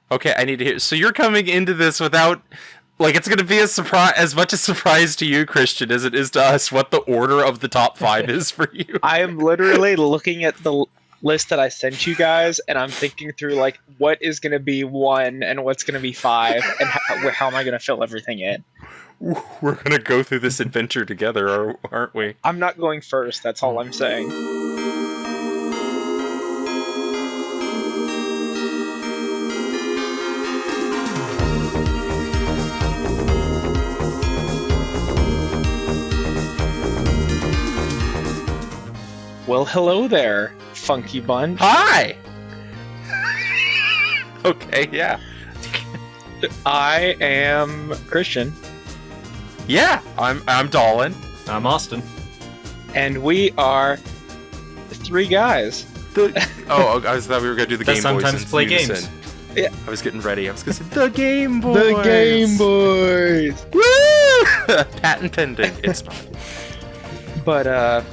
Okay, I need to hear. So you're coming into this without, like, it's going to be a surprise, as much a surprise to you, Christian, as it is to us, what the order of the top 5 is for you. I am literally looking at the list that I sent you guys, and I'm thinking through, like, what is going to be 1 and what's going to be 5, and how am I going to fill everything in. We're going to go through this adventure together, aren't we? I'm not going first, that's all I'm saying. Well, hello there, Funky Bunch. Hi! Okay, yeah. I am Christian. Yeah, I'm Dolan. I'm Austin. And we are 3 guys. I thought we were going to do the That Gameboys. sometimes play unison. games. Yeah. I was getting ready. I was going to say, the Gameboys! The Gameboys! Woo! Patent pending. It's not. But,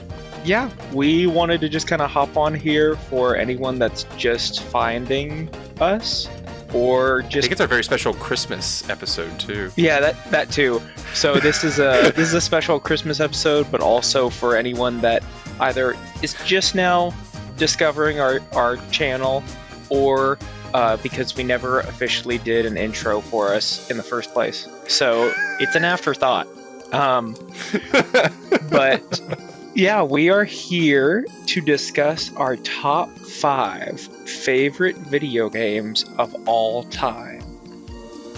yeah, we wanted to just kind of hop on here for anyone that's just finding us, or I just... think it's our very special Christmas episode, too. Yeah, that too. So this is a special Christmas episode, but also for anyone that either is just now discovering our channel, or because we never officially did an intro for us in the first place. So it's an afterthought. But yeah, we are here to discuss our top 5 favorite video games of all time.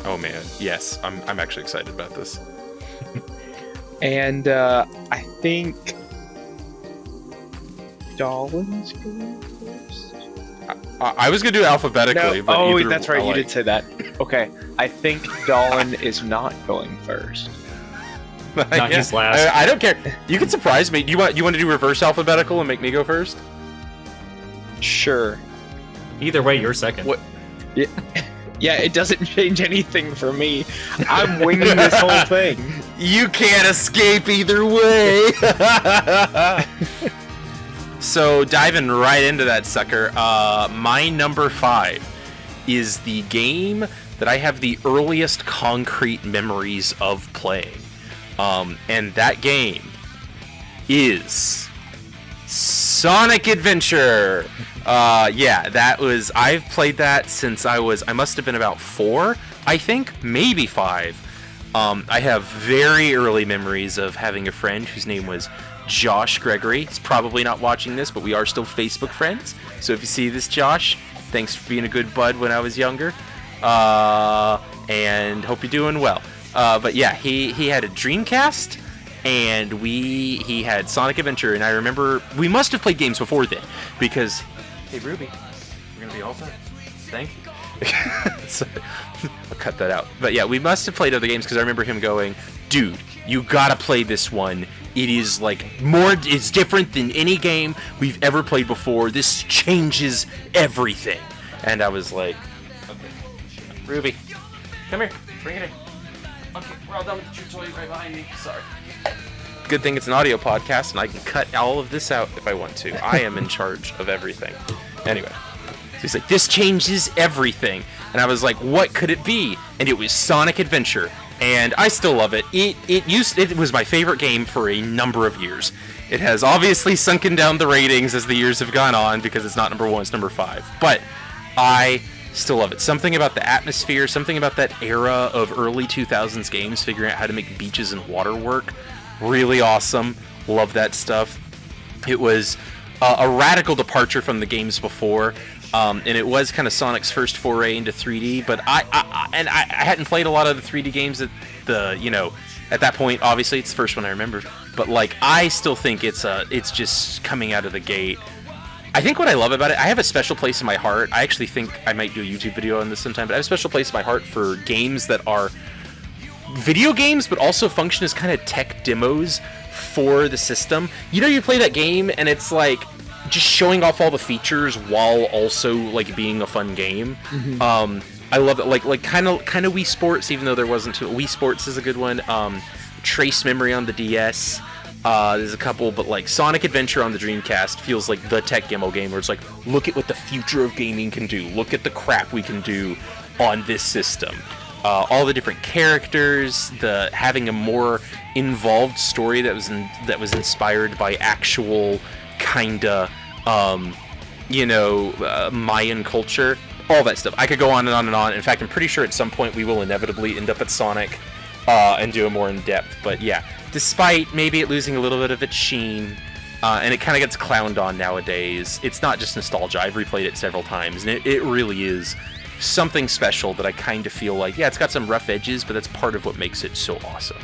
Oh man, yes, I'm actually excited about this. And I think Dolan's going first. I was gonna do alphabetically, but either that's right. I You did say that. Okay, I think Dolan is not going first. Not his last. I don't care. You can surprise me. You want to do reverse alphabetical and make me go first? Sure. Either way, you're second. What? Yeah, it doesn't change anything for me. I'm winging this whole thing. You can't escape either way. So diving right into that sucker, my number 5 is the game that I have the earliest concrete memories of playing. And that game is Sonic Adventure. I've played that since I must have been about 4, I think, maybe 5. I have very early memories of having a friend whose name was Josh Gregory. He's probably not watching this, but we are still Facebook friends. So if you see this, Josh, thanks for being a good bud when I was younger. And hope you're doing well. But yeah, he had a Dreamcast, and he had Sonic Adventure, and I remember we must have played games before then, because hey Ruby, we're gonna be all set. Thank you. So, I'll cut that out. But yeah, we must have played other games because I remember him going, "Dude, you gotta play this one. It is it's different than any game we've ever played before. This changes everything." And I was like, "Okay, Ruby, come here, bring it in." Okay, we're all done with the chew toy right behind me. Sorry. Good thing it's an audio podcast, and I can cut all of this out if I want to. I am in charge of everything. Anyway, so he's like, "This changes everything," and I was like, "What could it be?" And it was Sonic Adventure, and I still love it. It was my favorite game for a number of years. It has obviously sunken down the ratings as the years have gone on because it's not number 1, it's number 5. But I still love it. Something about the atmosphere, something about that era of early 2000s games, figuring out how to make beaches and water work. Really awesome. Love that stuff. It was a radical departure from the games before, and it was kind of Sonic's first foray into 3D. But I hadn't played a lot of the 3D games at that point. Obviously, it's the first one I remember. But I still think it's just coming out of the gate. I think what I love about it, I have a special place in my heart. I actually think I might do a YouTube video on this sometime, but I have a special place in my heart for games that are video games, but also function as kind of tech demos for the system. You play that game, and it's just showing off all the features while also being a fun game. Mm-hmm. I love it. Kind of Wii Sports, even though there wasn't two. Wii Sports is a good one. Trace Memory on the DS. There's a couple, but Sonic Adventure on the Dreamcast feels like the tech demo game where it's look at what the future of gaming can do. Look at the crap we can do on this system. All the different characters, the having a more involved story that was inspired by actual kinda Mayan culture, all that stuff. I could go on and on and on. In fact, I'm pretty sure at some point we will inevitably end up at Sonic and do a more in depth. But yeah, despite maybe it losing a little bit of its sheen, and it kind of gets clowned on nowadays, it's not just nostalgia. I've replayed it several times, and it really is something special that I kind of feel like, yeah, it's got some rough edges, but that's part of what makes it so awesome.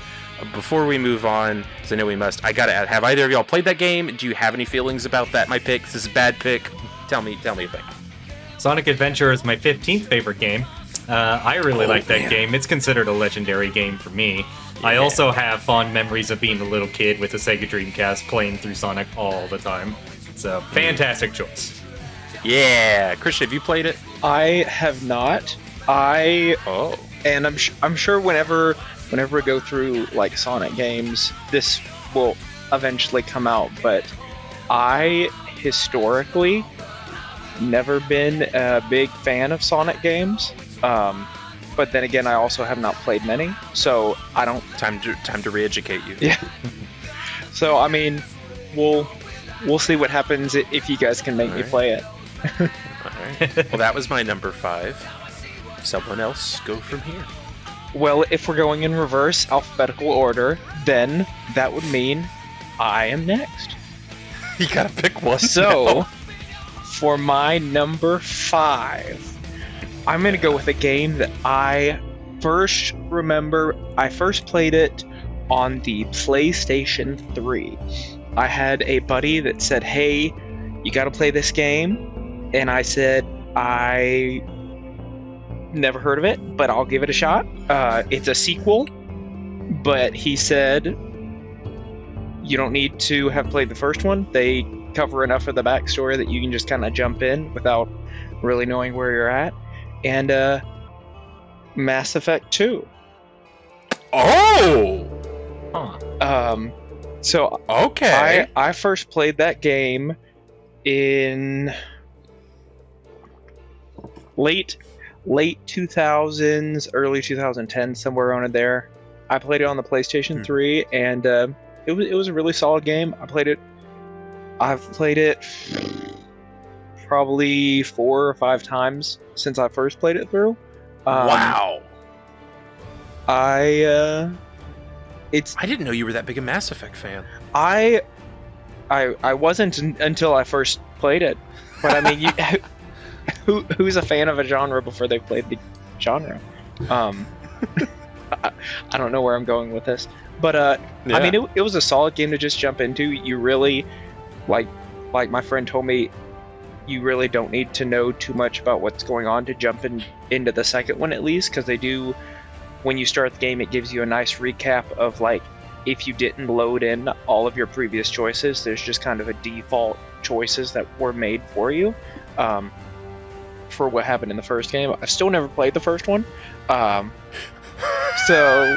Before we move on, because I know we must, I gotta add, have either of y'all played that game? Do you have any feelings about that? My pick, this is a bad pick. Tell me a thing. Sonic Adventure is my 15th favorite game. I really like that game. It's considered a legendary game for me. Yeah. I also have fond memories of being a little kid with a Sega Dreamcast playing through Sonic all the time. So, fantastic choice. Yeah, Christian, have you played it? I have not. And I'm sure whenever we go through like Sonic games, this will eventually come out. But I historically never been a big fan of Sonic games. But then again, I also have not played many, so I don't. Time to re-educate you. Yeah. So I mean, we'll see what happens if you guys can make me play it. All right. Well, that was my number 5. Someone else go from here. Well, if we're going in reverse alphabetical order, then that would mean I am next. You gotta pick one. So, for my number 5, I'm gonna go with a game that I first remember. I first played it on the PlayStation 3. I had a buddy that said, "Hey, you gotta play this game." And I said, I never heard of it, but I'll give it a shot. It's a sequel, but he said, you don't need to have played the first one. They cover enough of the backstory that you can just kind of jump in without really knowing where you're at. And Mass Effect 2. Oh! Huh. So okay. I first played that game in late 2000s, early 2010s, somewhere around there. I played it on the PlayStation 3, and it was a really solid game. I've played it probably 4 or 5 times since I first played it through. Wow. I didn't know you were that big a Mass Effect fan. I wasn't until I first played it. But I mean, who's a fan of a genre before they played the genre? I don't know where I'm going with this, but yeah. I mean, it was a solid game to just jump into. You really, like my friend told me, you really don't need to know too much about what's going on to jump into the second one, at least, because they do. When you start the game, it gives you a nice recap of like if you didn't load in all of your previous choices. There's just kind of a default choices that were made for you. For what happened in the first game. I've still never played the first one. So,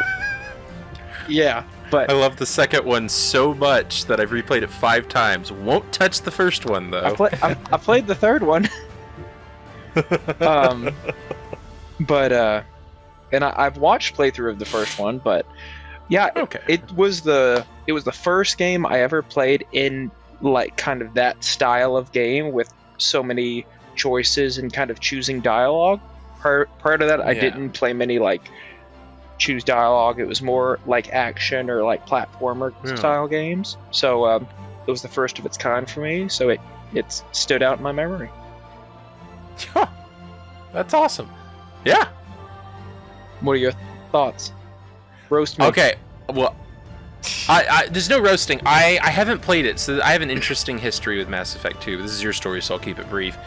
yeah. But I love the second one so much that I've replayed it 5 times. Won't touch the first one, though. I played the third one. And I've watched playthrough of the first one, but yeah, okay. It was the first game I ever played in like kind of that style of game with so many choices and kind of choosing dialogue. Prior to that, I didn't play many like choose dialogue. It was more like action or like platformer style games. So it was the first of its kind for me. So it stood out in my memory. Huh. That's awesome. Yeah. What are your thoughts? Roast me. Okay. Well, I there's no roasting. I haven't played it, so I have an interesting history with Mass Effect 2. This is your story, so I'll keep it brief.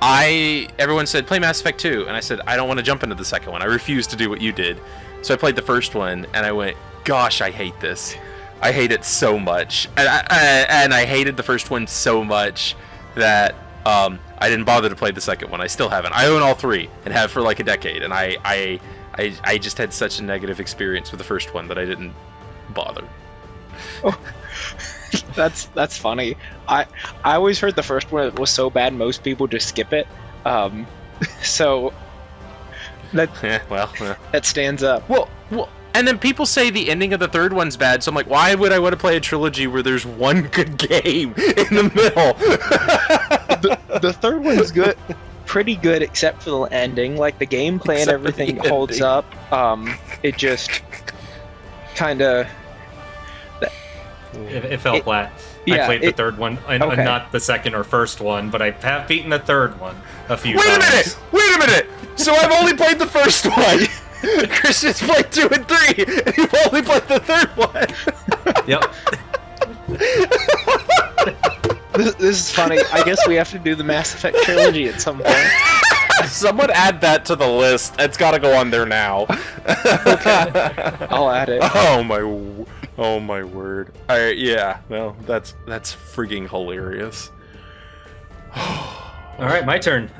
Everyone said, play Mass Effect 2, and I said, I don't want to jump into the second one. I refuse to do what you did. So I played the first one, and I went, gosh, I hate this. I hate it so much. And I hated the first one so much that I didn't bother to play the second one. I still haven't. I own all 3, and have for like a decade, and I just had such a negative experience with the first one that I didn't bother. Oh, that's funny. I always heard the first one was so bad most people just skip it. So That stands up. Well, and then people say the ending of the third one's bad, so I'm like, why would I want to play a trilogy where there's one good game in the middle? The third one's good, pretty good, except for the ending. Like, the gameplay and everything holds up. It just kind of... It fell flat. I played the third one, and not the second or first one, but I have beaten the third one a few times. Wait a minute! So I've only played the first one! Christian's played 2 and 3, and you've only played the third one! Yep. This is funny. I guess we have to do the Mass Effect trilogy at some point. Someone add that to the list. It's gotta go on there now. Okay. I'll add it. Oh my word. Yeah, well, that's frigging hilarious. Alright, my turn.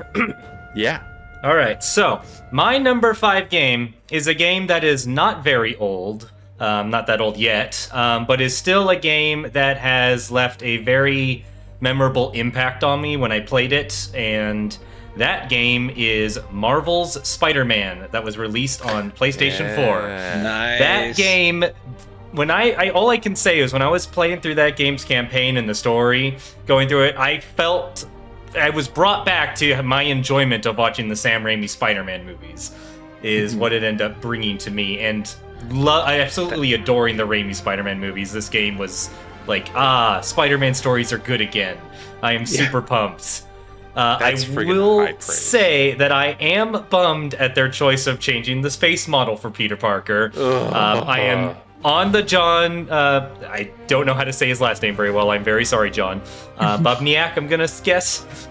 Yeah. Alright, so, my number 5 game is a game that is not very old, not that old yet, but is still a game that has left a very memorable impact on me when I played it, and that game is Marvel's Spider-Man that was released on PlayStation 4. Nice. That game... When all I can say is when I was playing through that game's campaign and the story, going through it, I was brought back to my enjoyment of watching the Sam Raimi Spider-Man movies, is what it ended up bringing to me. And I absolutely adoring the Raimi Spider-Man movies. This game was like, Spider-Man stories are good again. I am super pumped. I will say that I am bummed at their choice of changing the face model for Peter Parker. I am on the John, I don't know how to say his last name very well. I'm very sorry, John. Bubniak, I'm gonna guess.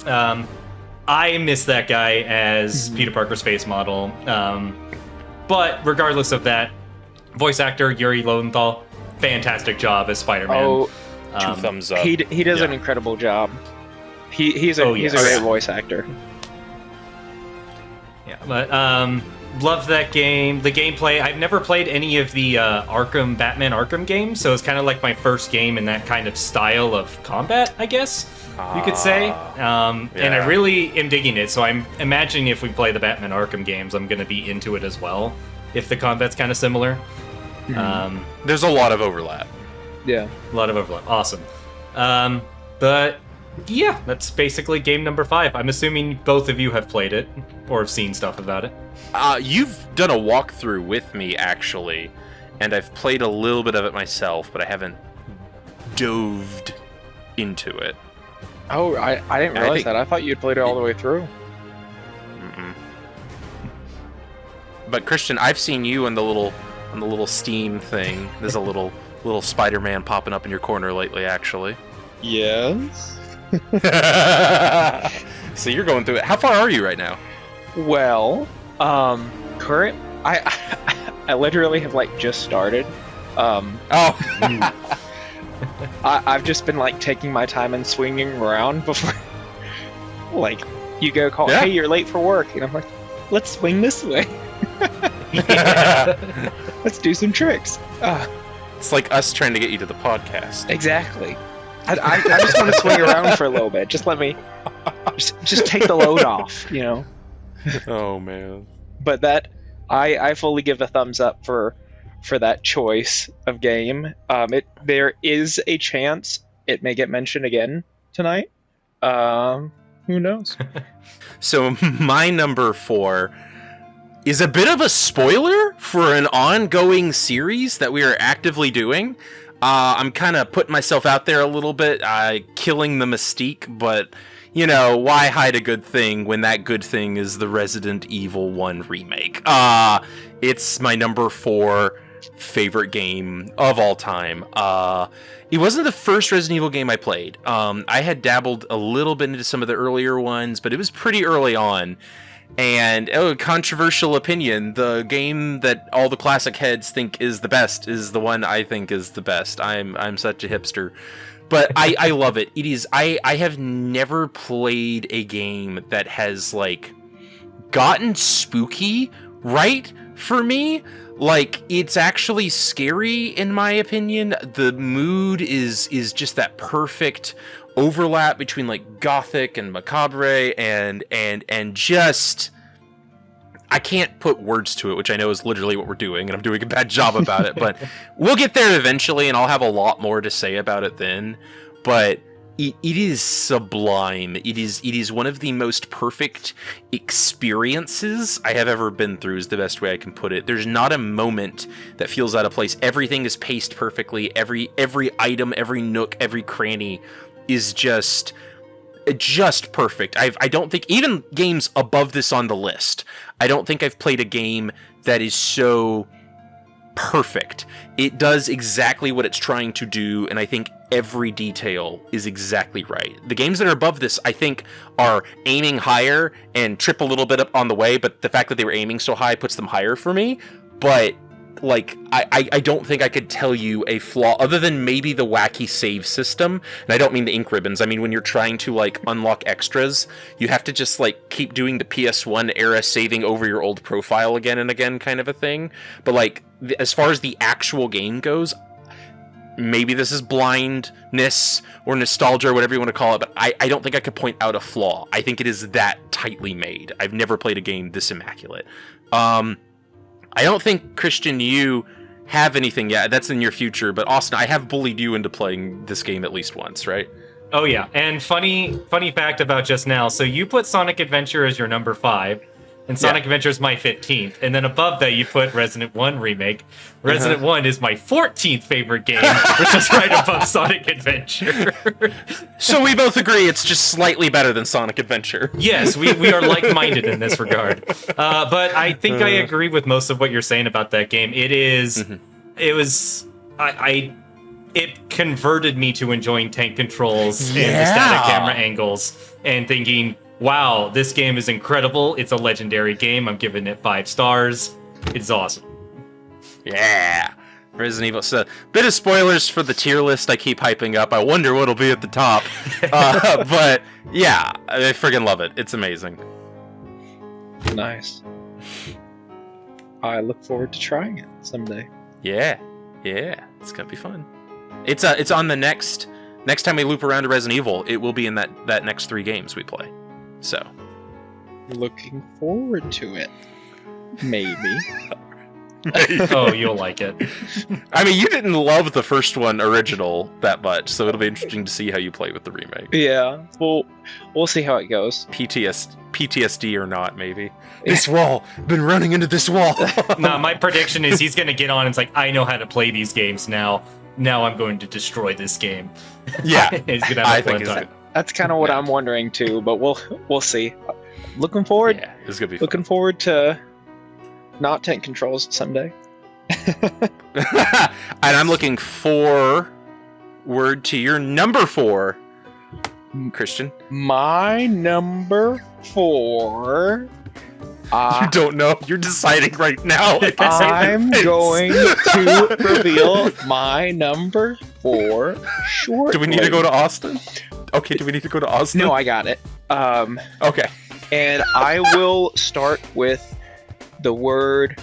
I miss that guy as Peter Parker's face model. But regardless of that, voice actor Yuri Lowenthal, fantastic job as Spider-Man. Oh, 2 thumbs up. He does an incredible job. He's a great voice actor. Yeah, but loved that game. The gameplay, I've never played any of the Batman Arkham games, so it's kind of like my first game in that kind of style of combat, I guess you could say. And I really am digging it, so I'm imagining if we play the Batman Arkham games, I'm going to be into it as well, if the combat's kind of similar. There's a lot of overlap. Yeah. A lot of overlap. Awesome. But yeah, that's basically game number 5. I'm assuming both of you have played it or have seen stuff about it. You've done a walkthrough with me, actually, and I've played a little bit of it myself, but I haven't doved into it. Oh, I didn't realize that. I thought you'd played it all the way through. Mm-mm. But Christian, I've seen you on the little Steam thing. There's a little Spider-Man popping up in your corner lately, actually. Yes. So you're going through it. How far are you right now? Well, I literally have just started. I've just been taking my time and swinging around before. You go call, hey, you're late for work, and I'm like, let's swing this way. Let's do some tricks. It's like us trying to get you to the podcast. Exactly. I just want to swing around for a little bit. Just let me, just take the load off, Oh man. But that I fully give a thumbs up for that choice of game. There is a chance it may get mentioned again tonight. Who knows? So my number 4 is a bit of a spoiler for an ongoing series that we are actively doing. I'm kind of putting myself out there a little bit, killing the mystique, but, why hide a good thing when that good thing is the Resident Evil 1 remake? It's my number 4 favorite game of all time. It wasn't the first Resident Evil game I played. I had dabbled a little bit into some of the earlier ones, but it was pretty early on. And controversial opinion, the game that all the classic heads think is the best is the one I think is the best. I'm such a hipster, but I love it. It is. I have never played a game that has gotten spooky right for me. It's actually scary in my opinion. The mood is just that perfect overlap between gothic and macabre and just I can't put words to it, which I know is literally what we're doing, and I'm doing a bad job about it, but we'll get there eventually, and I'll have a lot more to say about it then. But it is sublime. It is one of the most perfect experiences I have ever been through, is the best way I can put it. There's not a moment that feels out of place. Everything is paced perfectly. Every item, every nook, every cranny is just perfect. I don't think, even games above this on the list, I don't think I've played a game that is so perfect. It does exactly what it's trying to do, and I think every detail is exactly right. The games that are above this, I think, are aiming higher and trip a little bit up on the way, but the fact that they were aiming so high puts them higher for me. But like, I don't think I could tell you a flaw other than maybe the wacky save system. And I don't mean the ink ribbons. I mean, when you're trying to like unlock extras, you have to just like keep doing the PS1 era saving over your old profile again and again kind of a thing. But like, as far as the actual game goes, maybe this is blindness or nostalgia or whatever you want to call it, but I don't think I could point out a flaw. I think it is that tightly made. I've never played a game this immaculate. I don't think, Christian, you have anything yet. That's in your future, but Austin, I have bullied you into playing this game at least once, right? Oh yeah, and funny fact about just now. So you put Sonic Adventure as your number 5, and Sonic Adventure is my 15th, and then above that you put Resident 1 Remake. Resident 1 is my 14th favorite game, which is right above Sonic Adventure. So we both agree it's just slightly better than Sonic Adventure. Yes, we are like-minded in this regard. But I think I agree with most of what you're saying about that game. It converted me to enjoying tank controls and the static camera angles and thinking, wow, this game is incredible. It's a legendary game. I'm giving it 5 stars. It's awesome. Yeah. Resident Evil. So, bit of spoilers for the tier list I keep hyping up. I wonder what'll be at the top. But yeah, I friggin' love it. It's amazing. Nice. I look forward to trying it someday. Yeah. It's gonna be fun. It's on the next time we loop around to Resident Evil. It will be in that next 3 games we play. So, looking forward to it. Maybe. Oh, you'll like it. I mean, you didn't love the first one original that much, so it'll be interesting to see how you play with the remake. Yeah, we'll see how it goes. PTSD or not, maybe. This wall, been running into this wall. No, my prediction is he's gonna get on and it's like, I know how to play these games now. Now I'm going to destroy this game. Yeah, he's gonna have a fun time. That's kind of what I'm wondering too, but we'll see. Looking forward. Yeah, it's gonna be fun. Looking forward to not tank controls someday. And I'm looking forward to your number 4, Christian. My number 4. You don't know. You're deciding right now. I'm going to reveal my number 4 shortly. Do we need to go to Austin? Okay, do we need to go to Austin? No, I got it. Okay. And I will start with the word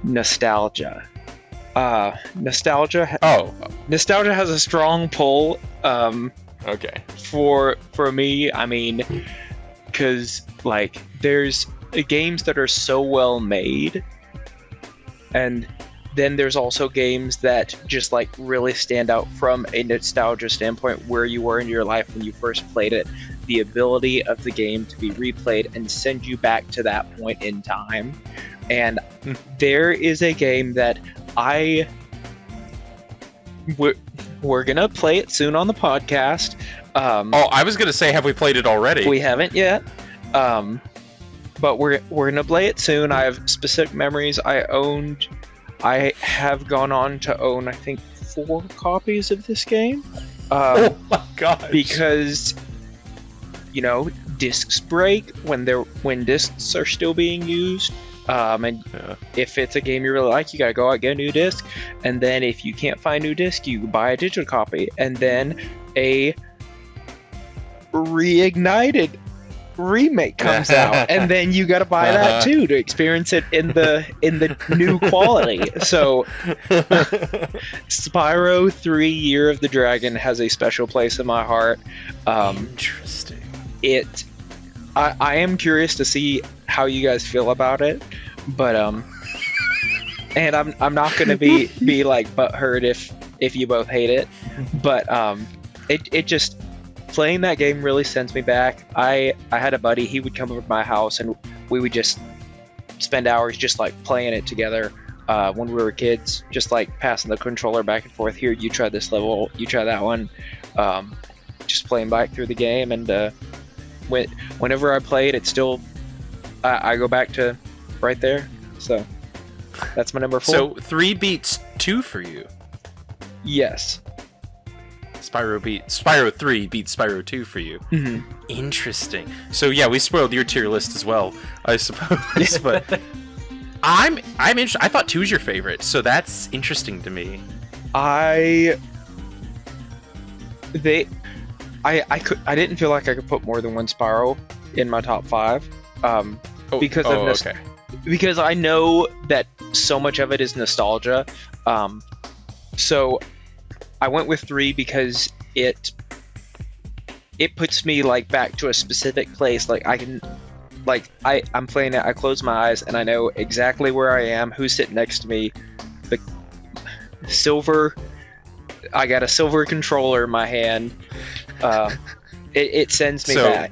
nostalgia. Nostalgia has a strong pull. Okay. For me, I mean, because like there's games that are so well made, and then there's also games that just like really stand out from a nostalgia standpoint, where you were in your life when you first played it, the ability of the game to be replayed and send you back to that point in time. And there is a game that we're gonna play it soon on the podcast. I was gonna say, have we played it already? We haven't yet. But we're gonna play it soon. I have specific memories. I have gone on to own, I think, 4 copies of this game. Oh my gosh! Because, you know, discs break when discs are still being used. If it's a game you really like, you gotta go out and get a new disc. And then if you can't find a new disc, you buy a digital copy. And then a reignited remake comes out, and then you got to buy that too to experience it in the new quality. So Spyro 3 Year of the Dragon has a special place in my heart. Interesting. I am curious to see how you guys feel about it. But and I'm not gonna be like butthurt if you both hate it, but it just playing that game really sends me back. I had a buddy, he would come over to my house and we would just spend hours just like playing it together when we were kids, just like passing the controller back and forth. Here, you try this level, you try that one, just playing back through the game. And whenever I play it, it's still I go back to right there. So that's my number 4. So 3 beats 2 for you. Yes. Spyro 3 beats Spyro 2 for you. Mm-hmm. Interesting. So yeah, we spoiled your tier list as well, I suppose. But I'm interested. I thought 2 was your favorite, so that's interesting to me. I didn't feel like I could put more than one Spyro in my top 5. Because I know that so much of it is nostalgia. So I went with 3 because it puts me like back to a specific place. Like I can, like I'm playing it. I close my eyes and I know exactly where I am, who's sitting next to me. The silver, I got a silver controller in my hand. It sends me back.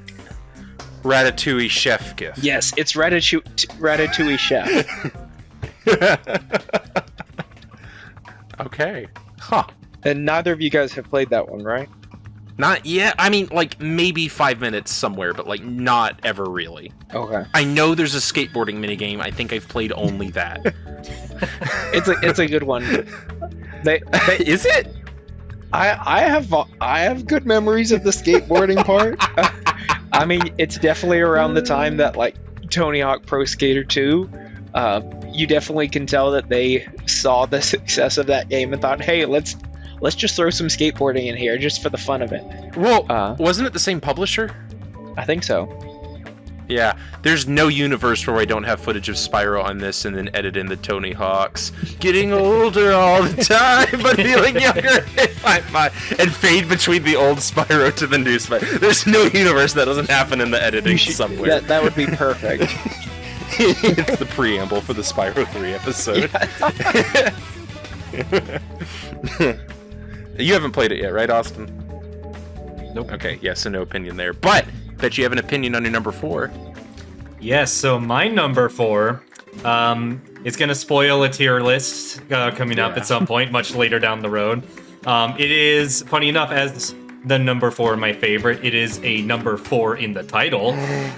Ratatouille chef gift. Yes, it's Ratatouille chef. Okay. Huh. And neither of you guys have played that one, right? Not yet. I mean, like, maybe 5 minutes somewhere, but, like, not ever really. Okay. I know there's a skateboarding minigame. I think I've played only that. It's a good one. Is it? I have good memories of the skateboarding part. I mean, it's definitely around the time that, like, Tony Hawk Pro Skater 2, you definitely can tell that they saw the success of that game and thought, hey, let's just throw some skateboarding in here just for the fun of it. Well, wasn't it the same publisher? I think so. Yeah, there's no universe where I don't have footage of Spyro on this and then edit in the Tony Hawks. Getting older all the time, but feeling younger. And fade between the old Spyro to the new Spyro. There's no universe that doesn't happen in the editing somewhere. That would be perfect. It's the preamble for the Spyro 3 episode. Yeah. You haven't played it yet, right, Austin? Nope. Okay, yeah, so no opinion there. But bet you have an opinion on your number 4. Yes, so my number 4 is going to spoil a tier list coming up at some point, much later down the road. It is, funny enough, as the number 4 my favorite, it is a number 4 in the title.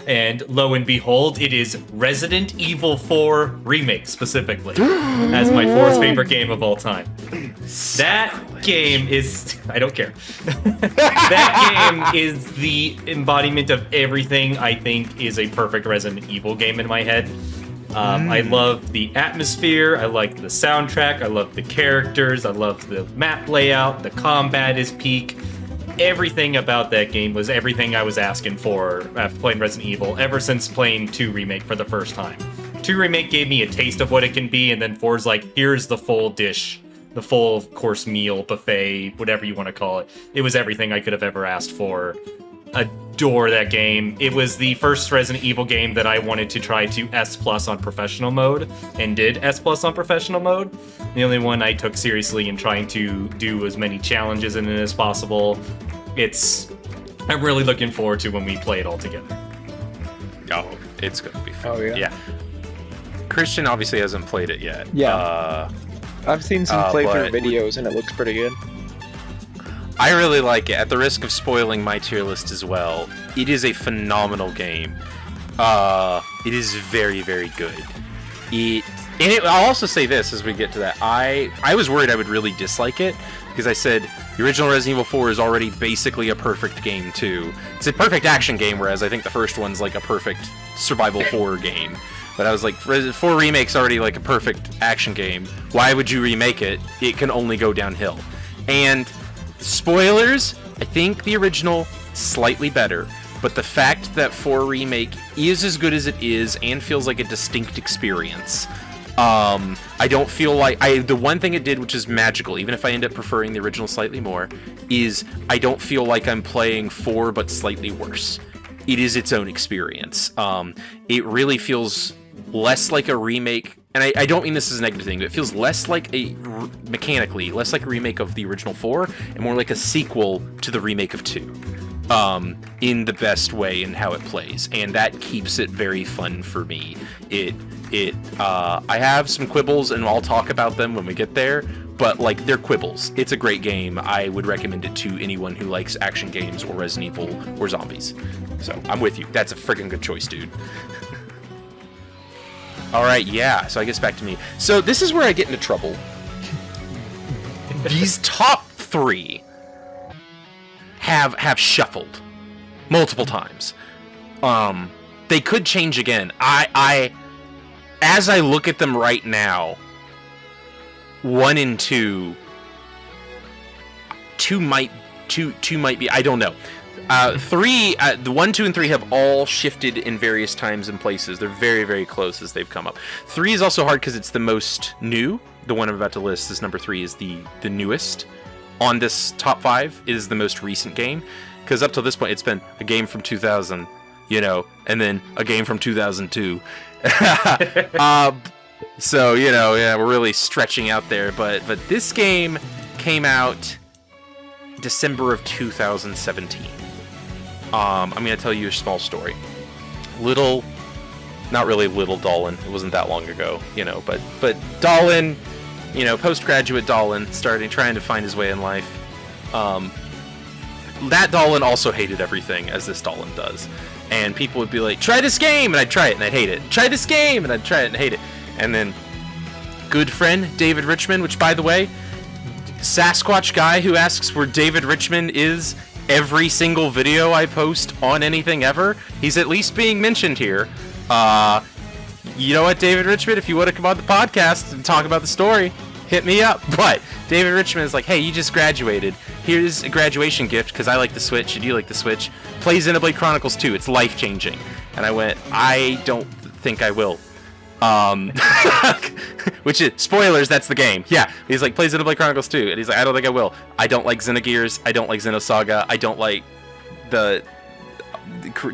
And lo and behold, it is Resident Evil 4 Remake, specifically, as my 4th favorite game of all time. That game is... I don't care. That game is the embodiment of everything I think is a perfect Resident Evil game in my head. I love the atmosphere, I like the soundtrack, I love the characters, I love the map layout, the combat is peak. Everything about that game was everything I was asking for after playing Resident Evil, ever since playing 2 Remake for the first time. 2 Remake gave me a taste of what it can be, and then 4's like, here's the full dish, the full course meal, buffet, whatever you want to call it. It was everything I could have ever asked for. Adore that game. It was the first Resident Evil game that I wanted to try to S+ on professional mode, and did S+ on professional mode. The only one I took seriously in trying to do as many challenges in it as possible. I'm really looking forward to when we play it all together. Oh, it's gonna be fun. Oh, yeah? Yeah. Christian obviously hasn't played it yet. Yeah. I've seen some playthrough but videos and it looks pretty good. I really like it. At the risk of spoiling my tier list as well, it is a phenomenal game. It is very, very good. I'll also say this as we get to that. I was worried I would really dislike it, because I said the original Resident Evil 4 is already basically a perfect game too. It's a perfect action game, whereas I think the first one's like a perfect survival horror game. But I was like, Resident 4 Remake's already like a perfect action game. Why would you remake it? It can only go downhill. And spoilers, I think the original slightly better. But the fact that 4 Remake is as good as it is and feels like a distinct experience, I don't feel like... the one thing it did, which is magical, even if I end up preferring the original slightly more, is I don't feel like I'm playing 4 but slightly worse. It is its own experience. It really feels less like a remake, and I don't mean this as a negative thing, but it feels less like mechanically, less like a remake of the original 4, and more like a sequel to the remake of 2. In the best way in how it plays, and that keeps it very fun for me. I have some quibbles, and I'll talk about them when we get there, but like, they're quibbles. It's a great game. I would recommend it to anyone who likes action games or Resident Evil or zombies. So I'm with you. That's a freaking good choice, dude. All right, yeah. So I guess back to me. So this is where I get into trouble. These top 3 have shuffled multiple times. They could change again. I as I look at them right now, 1 and 2 might be, I don't know. 3, the 1, 2, and 3 have all shifted in various times and places. They're very, very close as they've come up. 3 is also hard because it's the most new. The one I'm about to list, this number 3, is the newest. On this top 5, it is the most recent game. Because up till this point, it's been a game from 2000, and then a game from 2002. So, yeah, we're really stretching out there. But this game came out December of 2017. I'm going to tell you a small story. Not really little Dolan. It wasn't that long ago, but Dolan, postgraduate Dolan, trying to find his way in life. That Dolan also hated everything, as this Dolan does. And people would be like, try this game, and I'd try it, and I'd hate it. Try this game, and I'd try it, and hate it. And then, good friend, David Richmond, which, by the way, Sasquatch guy who asks where David Richmond is every single video I post on anything ever, he's at least being mentioned here. You know what, David Richmond, if you want to come on the podcast and talk about the story, hit me up. But David Richmond is like, hey, you just graduated. Here's a graduation gift because I like the Switch and you like the Switch. Play Xenoblade Chronicles 2. It's life-changing. And I went, I don't think I will. Which is, spoilers, that's the game. Yeah, he's like, play Xenoblade Chronicles 2. And he's like, I don't think I will. I don't like Xenogears. I don't like Xenosaga. I don't like the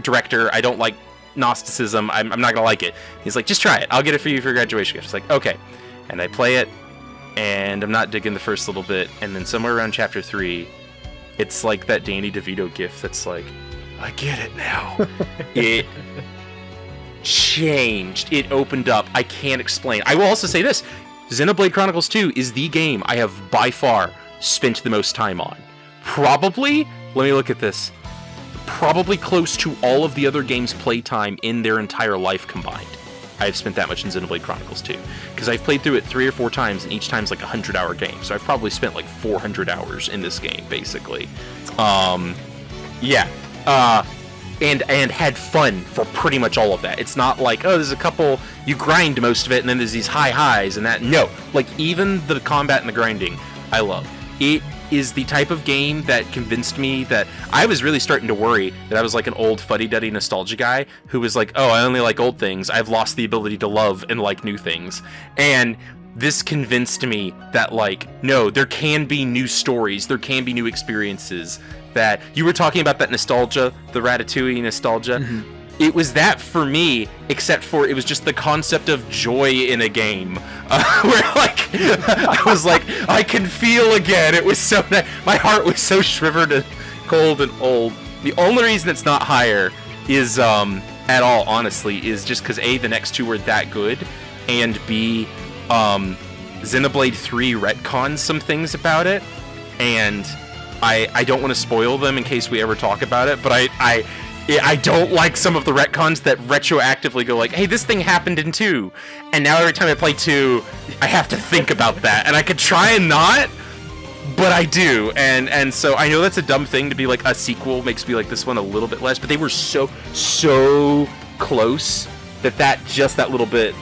director. I don't like Gnosticism. I'm not going to like it. He's like, just try it. I'll get it for you for your graduation gift. It's like, okay. And I play it, and I'm not digging the first little bit. And then somewhere around chapter 3, it's like that Danny DeVito gif that's like, I get it now. It changed. It opened up. I can't explain. I will also say this. Xenoblade Chronicles 2 is the game I have by far spent the most time on. Probably, let me look at this, probably close to all of the other games' playtime in their entire life combined. I've spent that much in Xenoblade Chronicles 2. Because I've played through it 3 or 4 times, and each time's like a 100-hour game. So I've probably spent like 400 hours in this game, basically. Yeah. And had fun for pretty much all of that. It's not like, oh, there's a couple, you grind most of it, and then there's these high highs and that. No. Like, even the combat and the grinding, I love. It is the type of game that convinced me that I was really starting to worry that I was like an old fuddy-duddy nostalgia guy who was like, oh, I only like old things. I've lost the ability to love and like new things. And this convinced me that, like, no, there can be new stories. There can be new experiences. That you were talking about, that nostalgia, the Ratatouille nostalgia. Mm-hmm. It was that for me, except for it was just the concept of joy in a game. Where, like, I was like, I can feel again. It was so nice. My heart was so shriveled and cold and old. The only reason it's not higher is, at all, honestly, is just because A, the next 2 were that good, and B, Xenoblade 3 retcons some things about it, and I don't want to spoil them in case we ever talk about it, but I don't like some of the retcons that retroactively go like, hey, this thing happened in 2, and now every time I play 2, I have to think about that, and I could try and not, but I do, and so I know that's a dumb thing to be like, a sequel makes me like this one a little bit less, but they were so close that little bit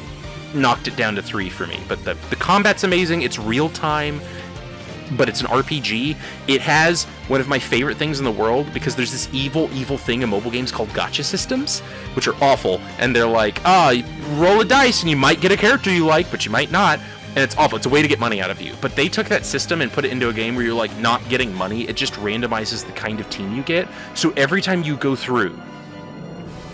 knocked it down to 3 for me. But the combat's amazing, it's real time, but it's an RPG. It has one of my favorite things in the world, because there's this evil thing in mobile games called gacha systems, which are awful, and they're like, you roll a dice and you might get a character you like, but you might not, and it's awful. It's a way to get money out of you. But they took that system and put it into a game where you're like not getting money. It just randomizes the kind of team you get. So every time you go through,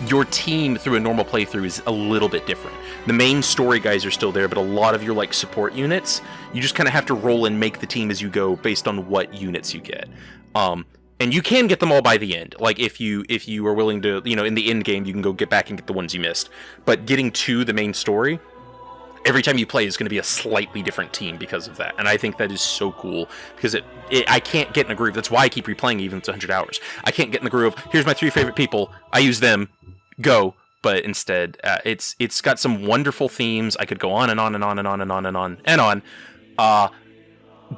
your team through a normal playthrough is a little bit different. The main story guys are still there, but a lot of your like support units, you just kind of have to roll and make the team as you go based on what units you get. And you can get them all by the end. Like if you are willing to, in the end game, you can go get back and get the ones you missed. But getting to the main story, every time you play is going to be a slightly different team because of that. And I think that is so cool because I can't get in a groove. That's why I keep replaying even if it's 100 hours. I can't get in the groove of, here's my 3 favorite people, I use them, go. But instead, it's got some wonderful themes. I could go on and on and on and on and on and on and on.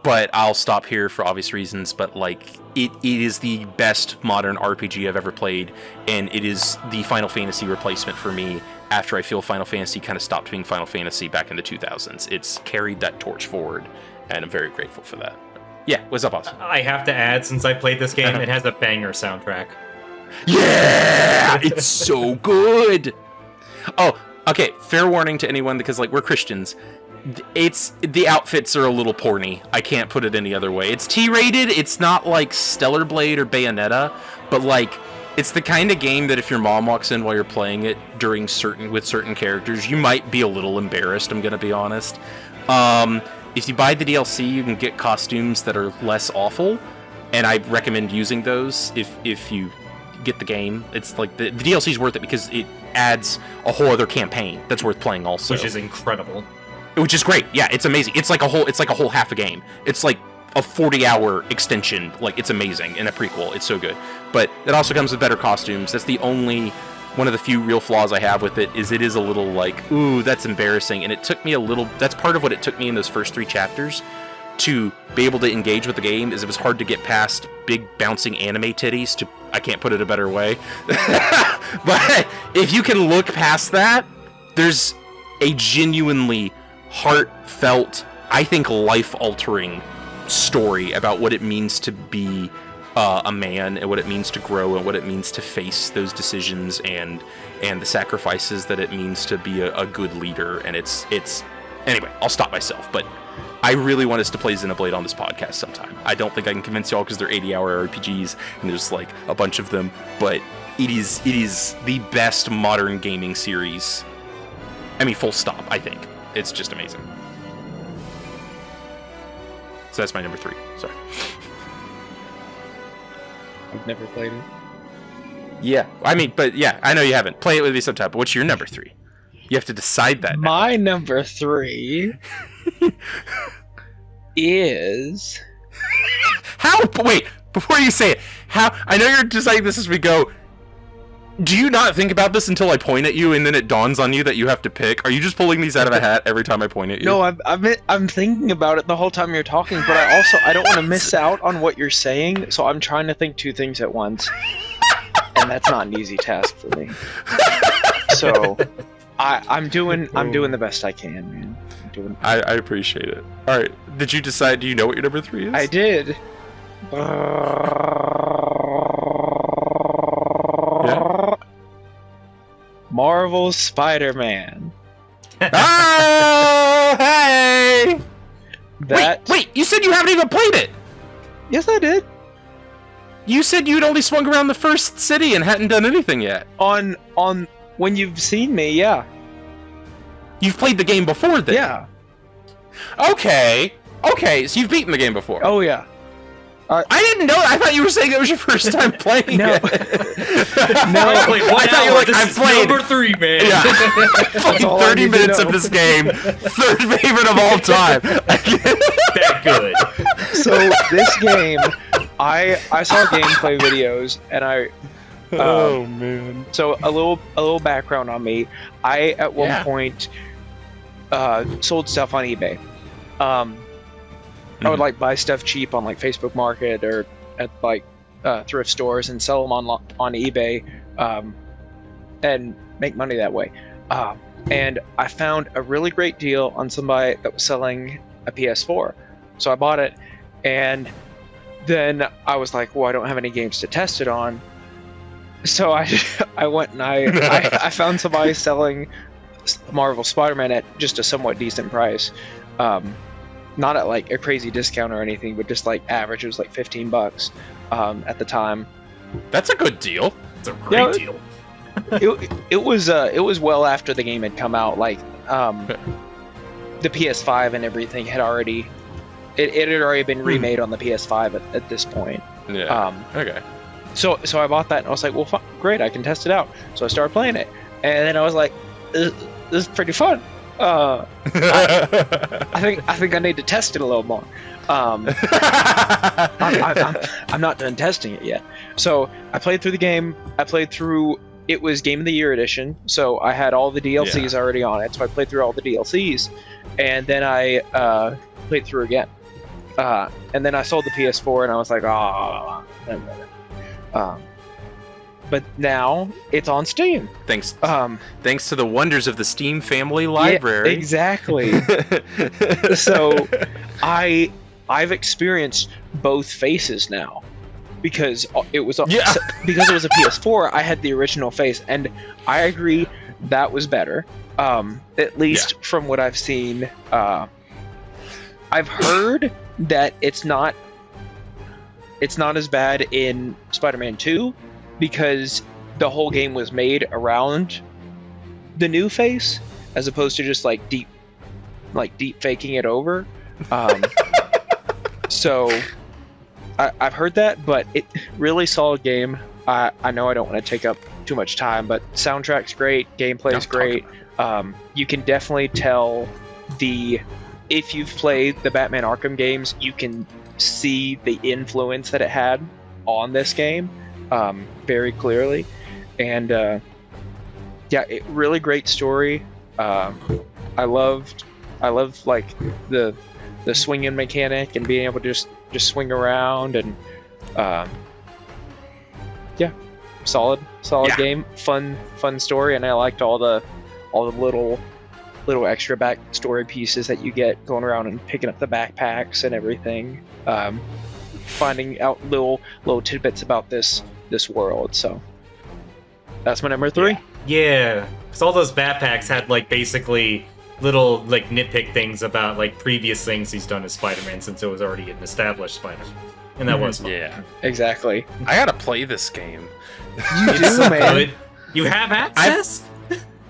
But I'll stop here for obvious reasons. But like, it is the best modern RPG I've ever played, and it is the Final Fantasy replacement for me. After I feel Final Fantasy kind of stopped being Final Fantasy back in the 2000s, it's carried that torch forward, and I'm very grateful for that. Yeah, what's up, Austin? I have to add, since I played this game, it has a banger soundtrack. Yeah, it's so good. Oh, okay. Fair warning to anyone, because like we're Christians. The outfits are a little porny. I can't put it any other way. It's T-rated. It's not like Stellar Blade or Bayonetta, but like it's the kind of game that if your mom walks in while you're playing it with certain characters, you might be a little embarrassed. I'm gonna be honest. If you buy the DLC, you can get costumes that are less awful, and I recommend using those if you get the game. It's like the DLC is worth it because it adds a whole other campaign that's worth playing also, which is incredible. Which is great. Yeah, it's amazing. It's like a whole half a game. It's like a 40-hour extension. Like, it's amazing in a prequel. It's so good. But it also comes with better costumes. That's the only one of the few real flaws I have with it is a little like, ooh, that's embarrassing. And it took me that's part of what it took me in those first 3 chapters to be able to engage with the game, is it was hard to get past big bouncing anime titties I can't put it a better way. But if you can look past that, there's a genuinely heartfelt, I think life-altering story about what it means to be a man, and what it means to grow, and what it means to face those decisions, and the sacrifices that it means to be a good leader. And it's anyway, I'll stop myself, but I really want us to play Xenoblade on this podcast sometime. I don't think I can convince y'all because they're 80-hour RPGs and there's like a bunch of them, but it is the best modern gaming series. I mean, full stop, I think. It's just amazing. So that's my number 3. Sorry. I've never played it. Yeah, I mean, but yeah, I know you haven't. Play it with me sometime, but what's your number 3? You have to decide that now. My number 3 is... How? Wait, before you say it, how? I know you're deciding this as we go. Do you not think about this until I point at you, and then it dawns on you that you have to pick? Are you just pulling these out of a hat every time I point at you? No, I'm thinking about it the whole time you're talking, but I don't want to miss out on what you're saying, so I'm trying to think 2 things at once, and that's not an easy task for me. So I'm doing the best I can, man. I appreciate it. All right, did you decide? Do you know what your number 3 is? I did. Yeah. Marvel's Spider-Man. Oh, hey! That... Wait, you said you haven't even played it! Yes, I did. You said you'd only swung around the first city and hadn't done anything yet. On when you've seen me, yeah. You've played the game before then? Yeah. Okay, so you've beaten the game before. Oh, yeah. I didn't know. I thought you were saying it was your first time playing No. it. No, I played 1 I thought you hour. were like, This I've is played. number 3, man. Yeah. I played all I 30 need to minutes know. of this game. 3rd favorite of all time. That good. So this game, I saw gameplay videos, and Oh man. So a little background on me. I at one point sold stuff on eBay. I would like buy stuff cheap on like Facebook Market or at like thrift stores and sell them on eBay, and make money that way. And I found a really great deal on somebody that was selling a PS4, so I bought it. And then I was like, well, I don't have any games to test it on, so I went and I found somebody selling Marvel Spider-Man at just a somewhat decent price. Not at like a crazy discount or anything, but just like average. It was like $15 at the time. That's a good deal. It's a great deal. it was well after the game had come out. Like the PS5 and everything had already it had already been remade on the PS5 at this point. Yeah. Okay. So I bought that and I was like, well, great, I can test it out. So I started playing it, and then I was like, this is pretty fun. I think I need to test it a little more. I'm not done testing it yet. So I played through the game. It was Game of the Year edition, so I had all the DLCs already on it. So I played through all the DLCs, and then I played through again. And then I sold the PS4, and I was like, but now it's on Steam. Thanks to the wonders of the Steam family library. Yeah, exactly. So I've experienced both faces now, because it was a PS4. I had the original face, and I agree that was better. At least from what I've seen. I've heard that it's not as bad in Spider-Man 2, because the whole game was made around the new face, as opposed to just like deep faking it over. So I've heard that, but it really solid game. I know I don't want to take up too much time, but soundtrack's great, gameplay's great. You can definitely tell if you've played the Batman Arkham games, you can see the influence that it had on this game very clearly. And really great story. I loved like the swinging mechanic and being able to just swing around, and solid game, fun story, and I liked all the little extra backstory pieces that you get going around and picking up the backpacks and everything, finding out little tidbits about this world. So that's my number 3. Yeah, because all those backpacks had like basically little like nitpick things about like previous things he's done as Spider-Man, since it was already an established Spider-Man, and that was fun. Yeah, exactly. I gotta play this game. You do, man. Good. You have access.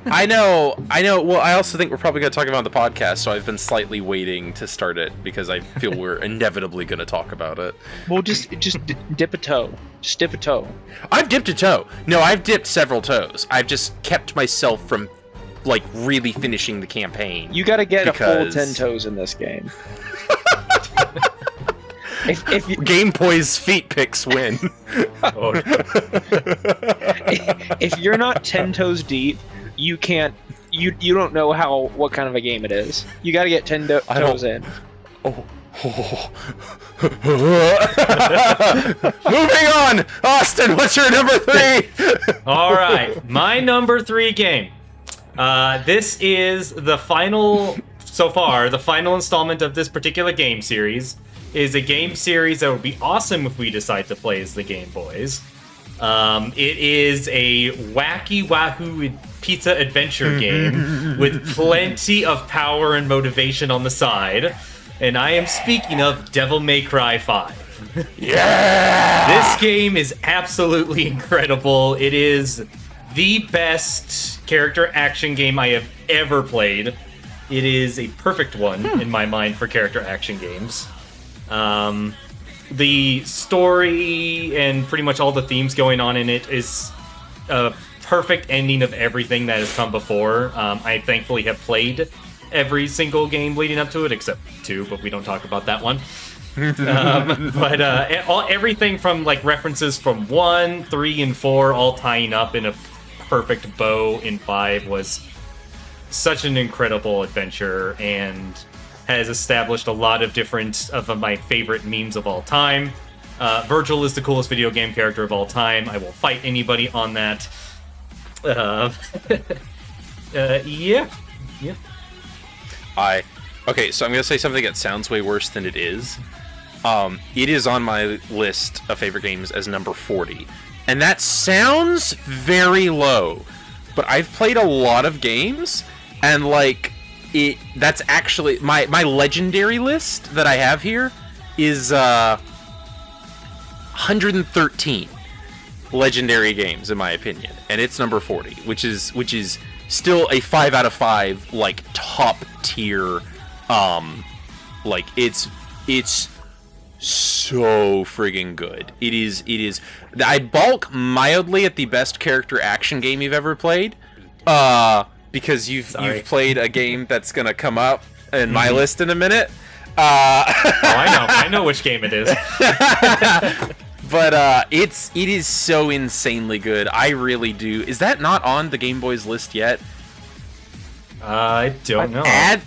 I know. Well, I also think we're probably going to talk about it on the podcast, so I've been slightly waiting to start it because I feel we're inevitably going to talk about it. Well, just dip a toe. Just dip a toe. I've dipped a toe. No, I've dipped several toes. I've just kept myself from, like, really finishing the campaign. You got to get a full 10 toes in this game. If you, Gameboys feet picks win. If you're not 10 toes deep, you can't. You don't know what kind of a game it is. You got to get 10 toes in. Moving on, Austin. What's your number 3? All right, my number 3 game. This is the final installment of this particular game series. Is a game series that would be awesome if we decide to play as the Gameboys. It is a wacky wahoo pizza adventure game with plenty of power and motivation on the side. And I am speaking of Devil May Cry 5. Yeah! This game is absolutely incredible. It is the best character action game I have ever played. It is a perfect one in my mind for character action games. The story and pretty much all the themes going on in it is a perfect ending of everything that has come before. I thankfully have played every single game leading up to it, except 2, but we don't talk about that one. Everything from like references from 1, 3, and 4 all tying up in a perfect bow in 5 was such an incredible adventure, and has established a lot of different of my favorite memes of all time. Virgil is the coolest video game character of all time. I will fight anybody on that. Yeah. Okay, so I'm gonna say something that sounds way worse than it is. It is on my list of favorite games as number 40, and that sounds very low, but I've played a lot of games, and like that's actually my legendary list that I have here is 113. legendary games in my opinion, and it's number 40, which is still a 5 out of 5, like top tier. Like it's so friggin' good. It is. I balk mildly at the best character action game you've ever played, because you've played a game that's gonna come up in my list in a minute. I know which game it is. But it is so insanely good. I really do. Is that not on the Gameboys list yet? I don't know. Add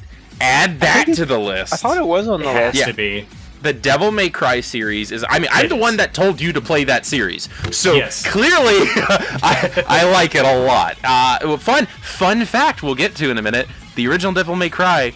that to the list. I thought it was on the list. Has to be. The Devil May Cry series is. I mean, I'm the one that told you to play that series, so Yes. clearly I like it a lot. Fun fact we'll get to in a minute. The original Devil May Cry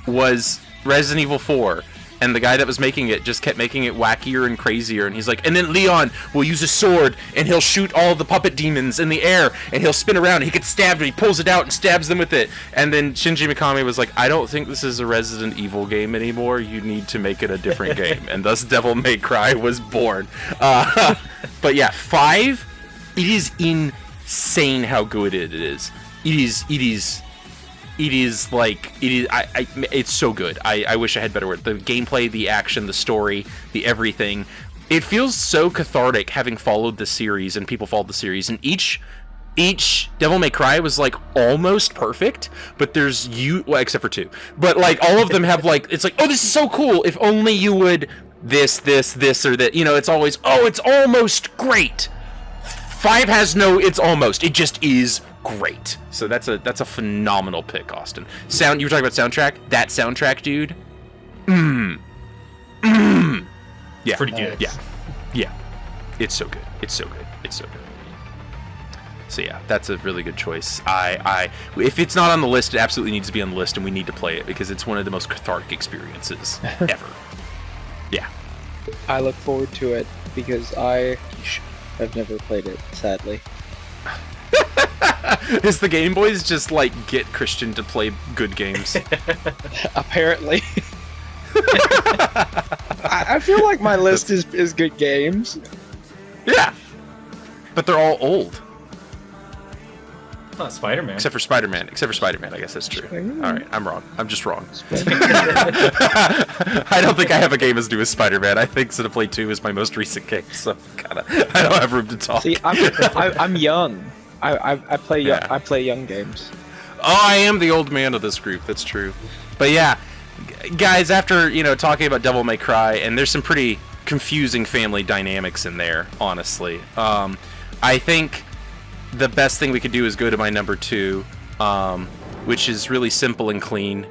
was Resident Evil 4. And the guy that was making it just kept making it wackier and crazier. And he's like, and then Leon will use a sword, and he'll shoot all the puppet demons in the air, and he'll spin around, and he gets stabbed, and he pulls it out and stabs them with it. And then Shinji Mikami was like, I don't think this is a Resident Evil game anymore. You need to make it a different game. And thus Devil May Cry was born. But yeah, 5, it is insane how good it is. It's so good. I wish I had better words. The gameplay, the action, the story, the everything. It feels so cathartic having followed the series, and people followed the series, and each Devil May Cry was like almost perfect, but there's except for 2. But like all of them have like, it's like, oh, this is so cool. If only you would this or that, it's always, oh, it's almost great. 5 has no it's almost. It just is great. So that's a phenomenal pick, Austin. You were talking about soundtrack? That soundtrack, dude. Yeah. Pretty good. Yeah. It's so good. So yeah, that's a really good choice. If it's not on the list, it absolutely needs to be on the list, and we need to play it because it's one of the most cathartic experiences ever. Yeah. I look forward to it because I have never played it, sadly. Is the Gameboys just like get Christian to play good games? Apparently. I feel like my list is good games. Yeah. But they're all old. Oh, Spider-Man. Except for Spider-Man, I guess that's true. Alright, I'm wrong. I'm just wrong. I don't think I have a game as new as Spider-Man. I think Xenoblade 2 is my most recent game, so I don't have room to talk. See, I'm young. I play young. Yeah. I play young games. Oh, I am the old man of this group. That's true. But yeah, guys, after talking about Devil May Cry, and there's some pretty confusing family dynamics in there, honestly. I think the best thing we could do is go to my number 2, which is really simple and clean.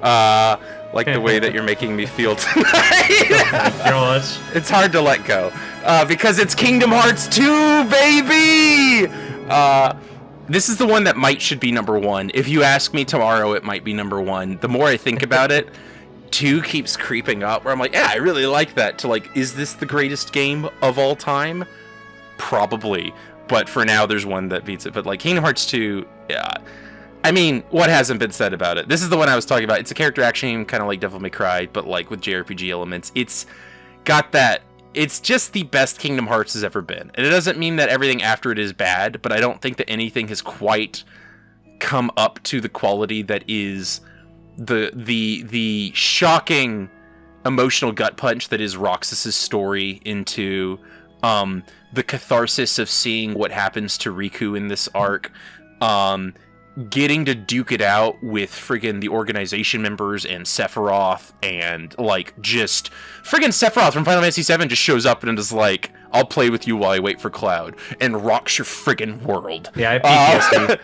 Like the way that you're making me feel tonight. Gosh. It's hard to let go. Because it's Kingdom Hearts 2, baby! This is the one that should be number 1. If you ask me tomorrow, it might be number 1. The more I think about it, 2 keeps creeping up, where I'm like, yeah, I really like that. To like, is this the greatest game of all time? Probably. But for now, there's one that beats it. But like Kingdom Hearts 2, yeah. I mean, what hasn't been said about it? This is the one I was talking about. It's a character action game, kind of like Devil May Cry, but like with JRPG elements. It's got that. It's just the best Kingdom Hearts has ever been. And it doesn't mean that everything after it is bad, but I don't think that anything has quite come up to the quality that is the shocking emotional gut punch that is Roxas's story into the catharsis of seeing what happens to Riku in this arc, getting to duke it out with friggin' the organization members and Sephiroth, and like just friggin' Sephiroth from Final Fantasy VII just shows up and is like, I'll play with you while I wait for Cloud, and rocks your friggin' world. Yeah, I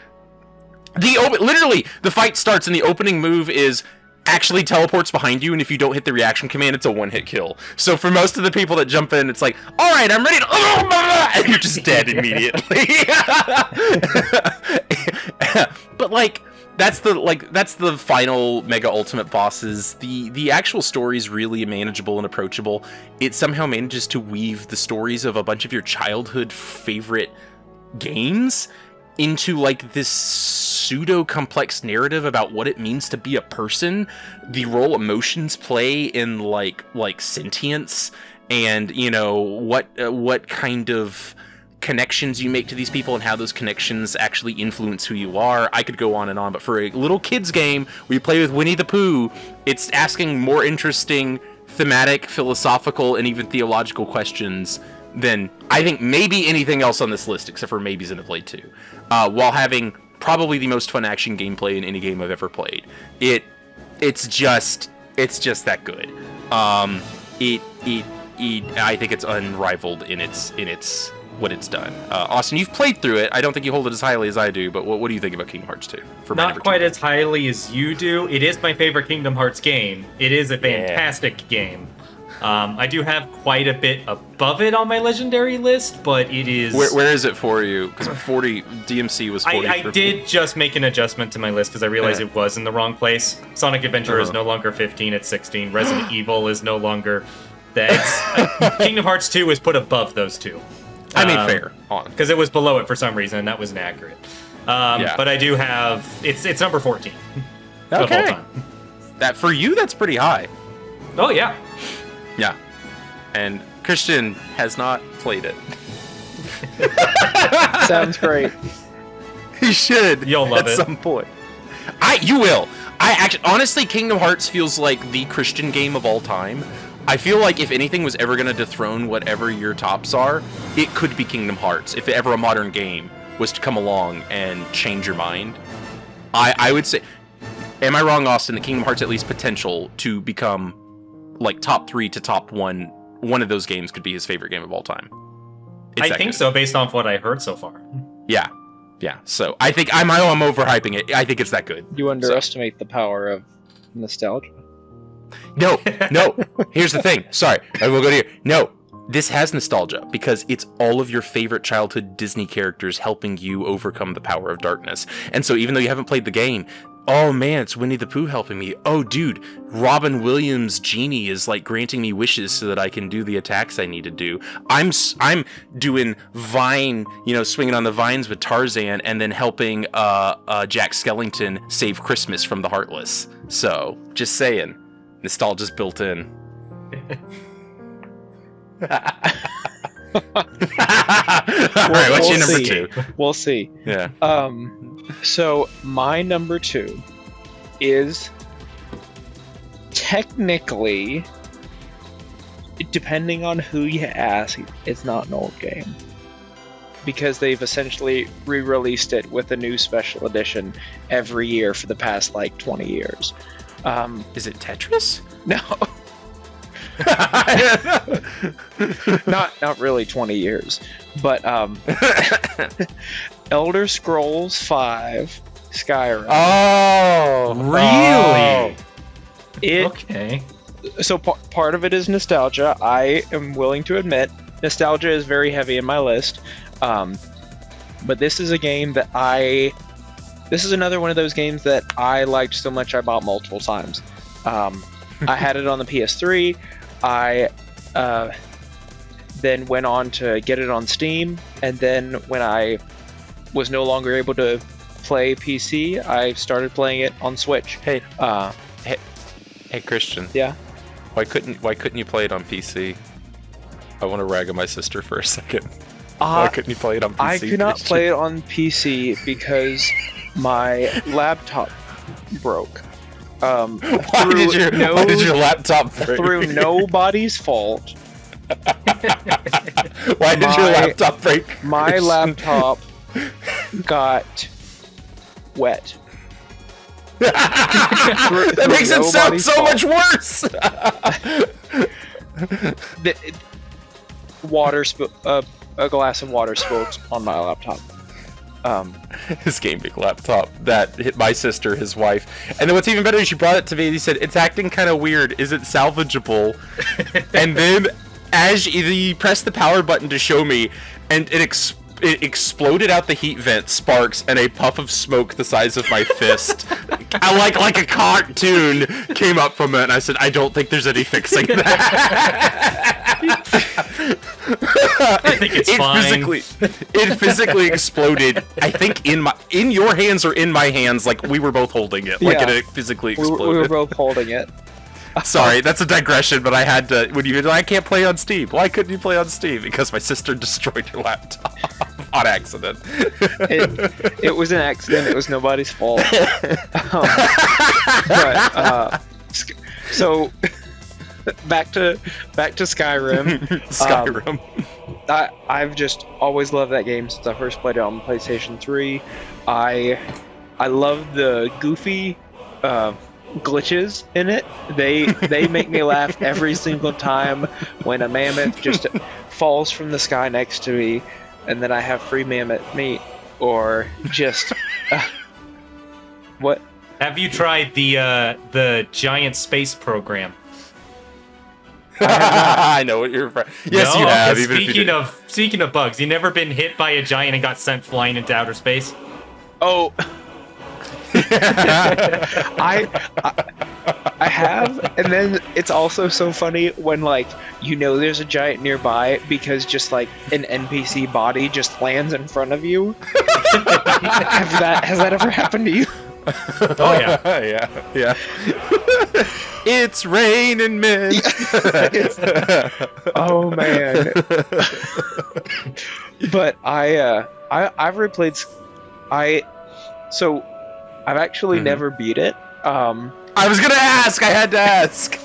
PTSD. Literally, the fight starts and the opening move is actually teleports behind you, and if you don't hit the reaction command, it's a one-hit kill. So for most of the people that jump in, it's like, all right, I'm ready to, and you're just dead immediately. But like, that's the final mega ultimate bosses. The actual story is really manageable and approachable. It somehow manages to weave the stories of a bunch of your childhood favorite games into like this pseudo complex narrative about what it means to be a person, the role emotions play in like sentience, and what kind of connections you make to these people and how those connections actually influence who you are. I could go on and on, but for a little kids game where you play with Winnie the Pooh, it's asking more interesting thematic, philosophical, and even theological questions than I think maybe anything else on this list, except for maybe Xenoblade 2, while having probably the most fun action gameplay in any game I've ever played. It's just that good. I think it's unrivaled in its what it's done. Austin, you've played through it. I don't think you hold it as highly as I do, but what do you think about Kingdom Hearts 2? Not quite as highly as you do. It is my favorite Kingdom Hearts game. It is a fantastic game. I do have quite a bit above it on my legendary list, but it is... Where is it for you? Because DMC was 40. I did just make an adjustment to my list because I realized it was in the wrong place. Sonic Adventure is no longer 15, it's 16. Resident Evil is no longer... Kingdom Hearts 2 was put above those two. I mean, fair. Because it was below it for some reason, and that was inaccurate. But I do have... It's number 14. Okay. Of all time. That, for you, that's pretty high. Oh, yeah. Yeah. And Christian has not played it. Sounds great. He should. You'll love it. At some point. You will. Honestly, Kingdom Hearts feels like the Christian game of all time. I feel like if anything was ever going to dethrone whatever your tops are, it could be Kingdom Hearts. If ever a modern game was to come along and change your mind, I would say, am I wrong, Austin, that Kingdom Hearts at least potential to become like top 3 to top 1, one of those games could be his favorite game of all time? I think so, based off what I heard so far. Yeah. So I think I'm overhyping it. I think it's that good. You underestimate the power of nostalgia. No. Here's the thing. Sorry, I will go to here. No, this has nostalgia because it's all of your favorite childhood Disney characters helping you overcome the power of darkness. And so even though you haven't played the game, oh man, it's Winnie the Pooh helping me. Oh dude, Robin Williams' genie is like granting me wishes so that I can do the attacks I need to do. I'm doing vine, swinging on the vines with Tarzan, and then helping Jack Skellington save Christmas from the Heartless. So just saying. Nostalgia's built in. Alright, what's your number 2? We'll see. Yeah. So my number 2 is technically, depending on who you ask, it's not an old game. Because they've essentially re-released it with a new special edition every year for the past, 20 years. Is it Tetris? No. not really 20 years. But Elder Scrolls V Skyrim. Oh! Really? Okay. So part of it is nostalgia. I am willing to admit nostalgia is very heavy in my list. But this is a game that this is another one of those games that I liked so much I bought multiple times. I had it on the PS3. I then went on to get it on Steam, and then when I was no longer able to play PC, I started playing it on Switch. Hey, Christian. Yeah. Why couldn't you play it on PC? I want to rag on my sister for a second. Why couldn't you play it on PC? I could not play it on PC because my laptop broke. Why did your laptop break? Through nobody's fault. Why did your laptop break? My laptop got wet. That makes it sound so much worse. A glass of water spilled on my laptop. His gaming laptop that hit my sister, his wife. And then what's even better is she brought it to me and he said, "It's acting kind of weird. Is it salvageable?" And then as he pressed the power button to show me, and it exploded out the heat vent, sparks, and a puff of smoke the size of my fist. like a cartoon came up from it, and I said, "I don't think there's any fixing that." I think it's fine. It physically exploded. I think in your hands or in my hands, like we were both holding it. Like it physically exploded. We were both holding it. Sorry, that's a digression, but I had to. When you I can't play on Steam. Why couldn't you play on Steam? Because my sister destroyed your laptop on accident. It was an accident. It was nobody's fault. So back to Skyrim. Skyrim. I've just always loved that game since I first played it on PlayStation 3. I love the goofy glitches in it. They make me laugh every single time when a mammoth just falls from the sky next to me, and then I have free mammoth meat, or just what? Have you tried the giant space program? I know what you're. Yes, No? you have. 'Cause Even if you didn't. speaking of bugs, you never been hit by a giant and got sent flying into outer space? Oh. I have, and then it's also so funny when there's a giant nearby because just like an NPC body just lands in front of you. Has that ever happened to you? Oh yeah. yeah. It's raining men. Oh man. But I've replayed. I've actually never beat it. I was gonna ask. I had to ask.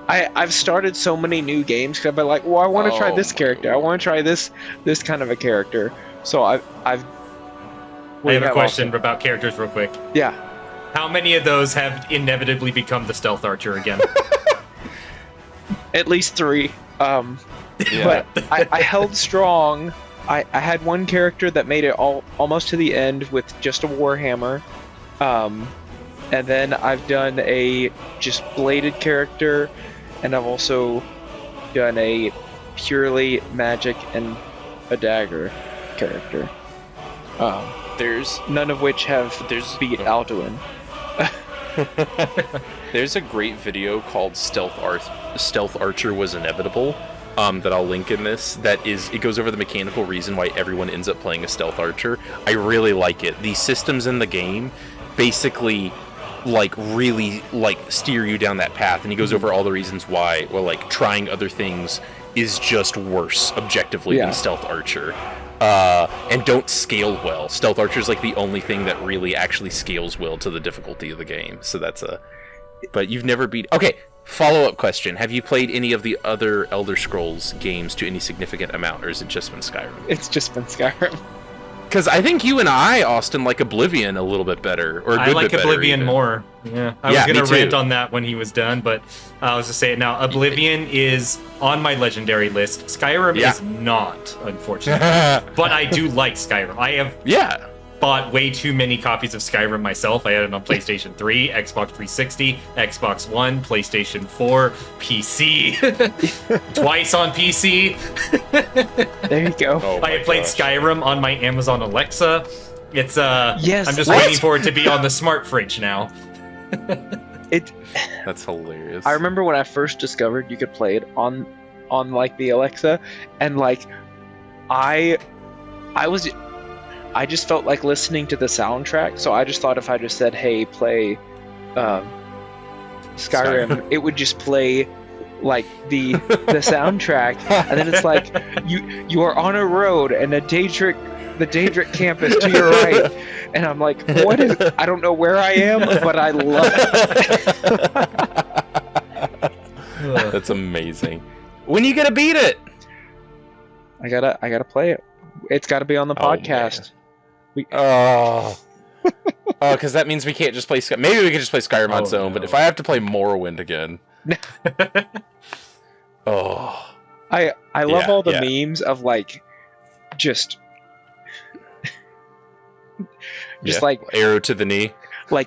I've started so many new games because I've been like, well, I want to try this character. I want to try this kind of a character. So I have a question about characters real quick. Yeah. How many of those have inevitably become the stealth archer again? At least 3. Yeah. But I held strong. I had one character that made it almost to the end with just a warhammer. And then I've done a just bladed character, and I've also done a purely magic and a dagger character. There's None of which have beat Alduin. There's a great video called Stealth Archer Was Inevitable, that I'll link in this. It goes over the mechanical reason why everyone ends up playing a stealth archer. I really like it. The systems in the game basically really steer you down that path, and he goes over all the reasons why. Well, trying other things is just worse objectively than stealth archer. And don't scale well. Stealth Archer is the only thing that really actually scales well to the difficulty of the game. So but you've never beat. Okay, follow-up question: have you played any of the other Elder Scrolls games to any significant amount, or has it just been Skyrim? It's just been Skyrim. Because I think you and I, Austin, like Oblivion a little bit better, or a good I like bit Oblivion better, more. Yeah, I was gonna rant on that when he was done, but I was just saying now. Oblivion is on my legendary list. Skyrim is not, unfortunately. But I do like Skyrim. I have bought way too many copies of Skyrim myself. I had it on PlayStation 3, Xbox 360, Xbox One, PlayStation 4, PC, twice on PC. There you go. Oh I have played Skyrim on my Amazon Alexa. It's yes. I'm just waiting for it to be on the smart fridge now. That's hilarious. I remember when I first discovered you could play it on the Alexa, and I just felt like listening to the soundtrack, so I just thought if I just said, hey, play Skyrim, it would just play the soundtrack, and then it's you are on a road and the Daedric campus to your right, and I'm like, what is, I don't know where I am, but I love it. That's amazing. When you gonna beat it? I gotta play it. It's gotta be on the podcast. Because that means we can't just play Skyrim. Maybe we can just play Skyrim on its own, but if I have to play Morrowind again... I love all the memes of just arrow to the knee.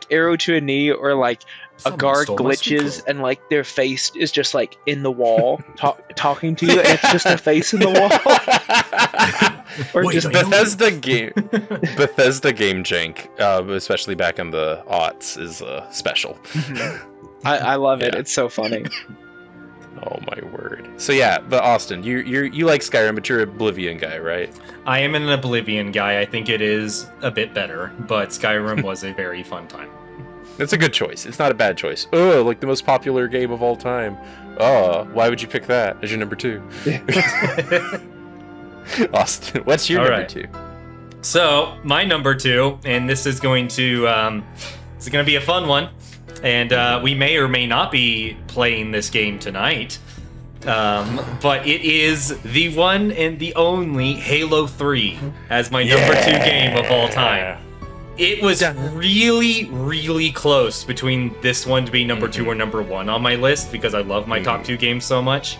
Arrow to a knee, or a Someone guard stole my glitches speaker. and their face is just in the wall talking to you, and it's just a face in the wall. Or Wait, just Bethesda game jank, especially back in the aughts, is special. I love it. It's so funny. Oh my word. So but Austin, you like Skyrim, but you're an Oblivion guy, right? I am an Oblivion guy. I think it is a bit better, but Skyrim was a very fun time. It's a good choice. It's not a bad choice. Oh, like the most popular game of all time. Oh, why would you pick that as your number 2? Austin, what's your number 2? So my number 2, and this is going to be a fun one, and we may or may not be playing this game tonight. But it is the one and the only Halo 3 as my number 2 game of all time. It was really, really close between this one to be number 2 or number 1 on my list because I love my top 2 games so much.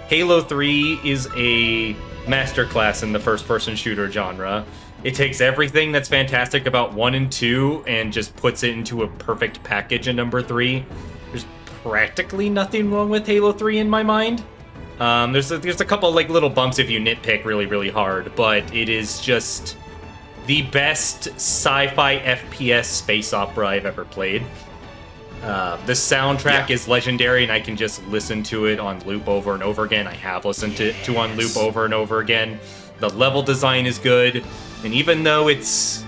Halo 3 is a masterclass in the first-person shooter genre. It takes everything that's fantastic about 1 and 2 and just puts it into a perfect package in number 3. There's practically nothing wrong with Halo 3 in my mind. There's a couple like little bumps if you nitpick really, really hard, but it is just the best sci-fi FPS space opera I've ever played. The soundtrack is legendary, and I can just listen to it on loop over and over again. I have listened to on loop over and over again. The level design is good, and even though it's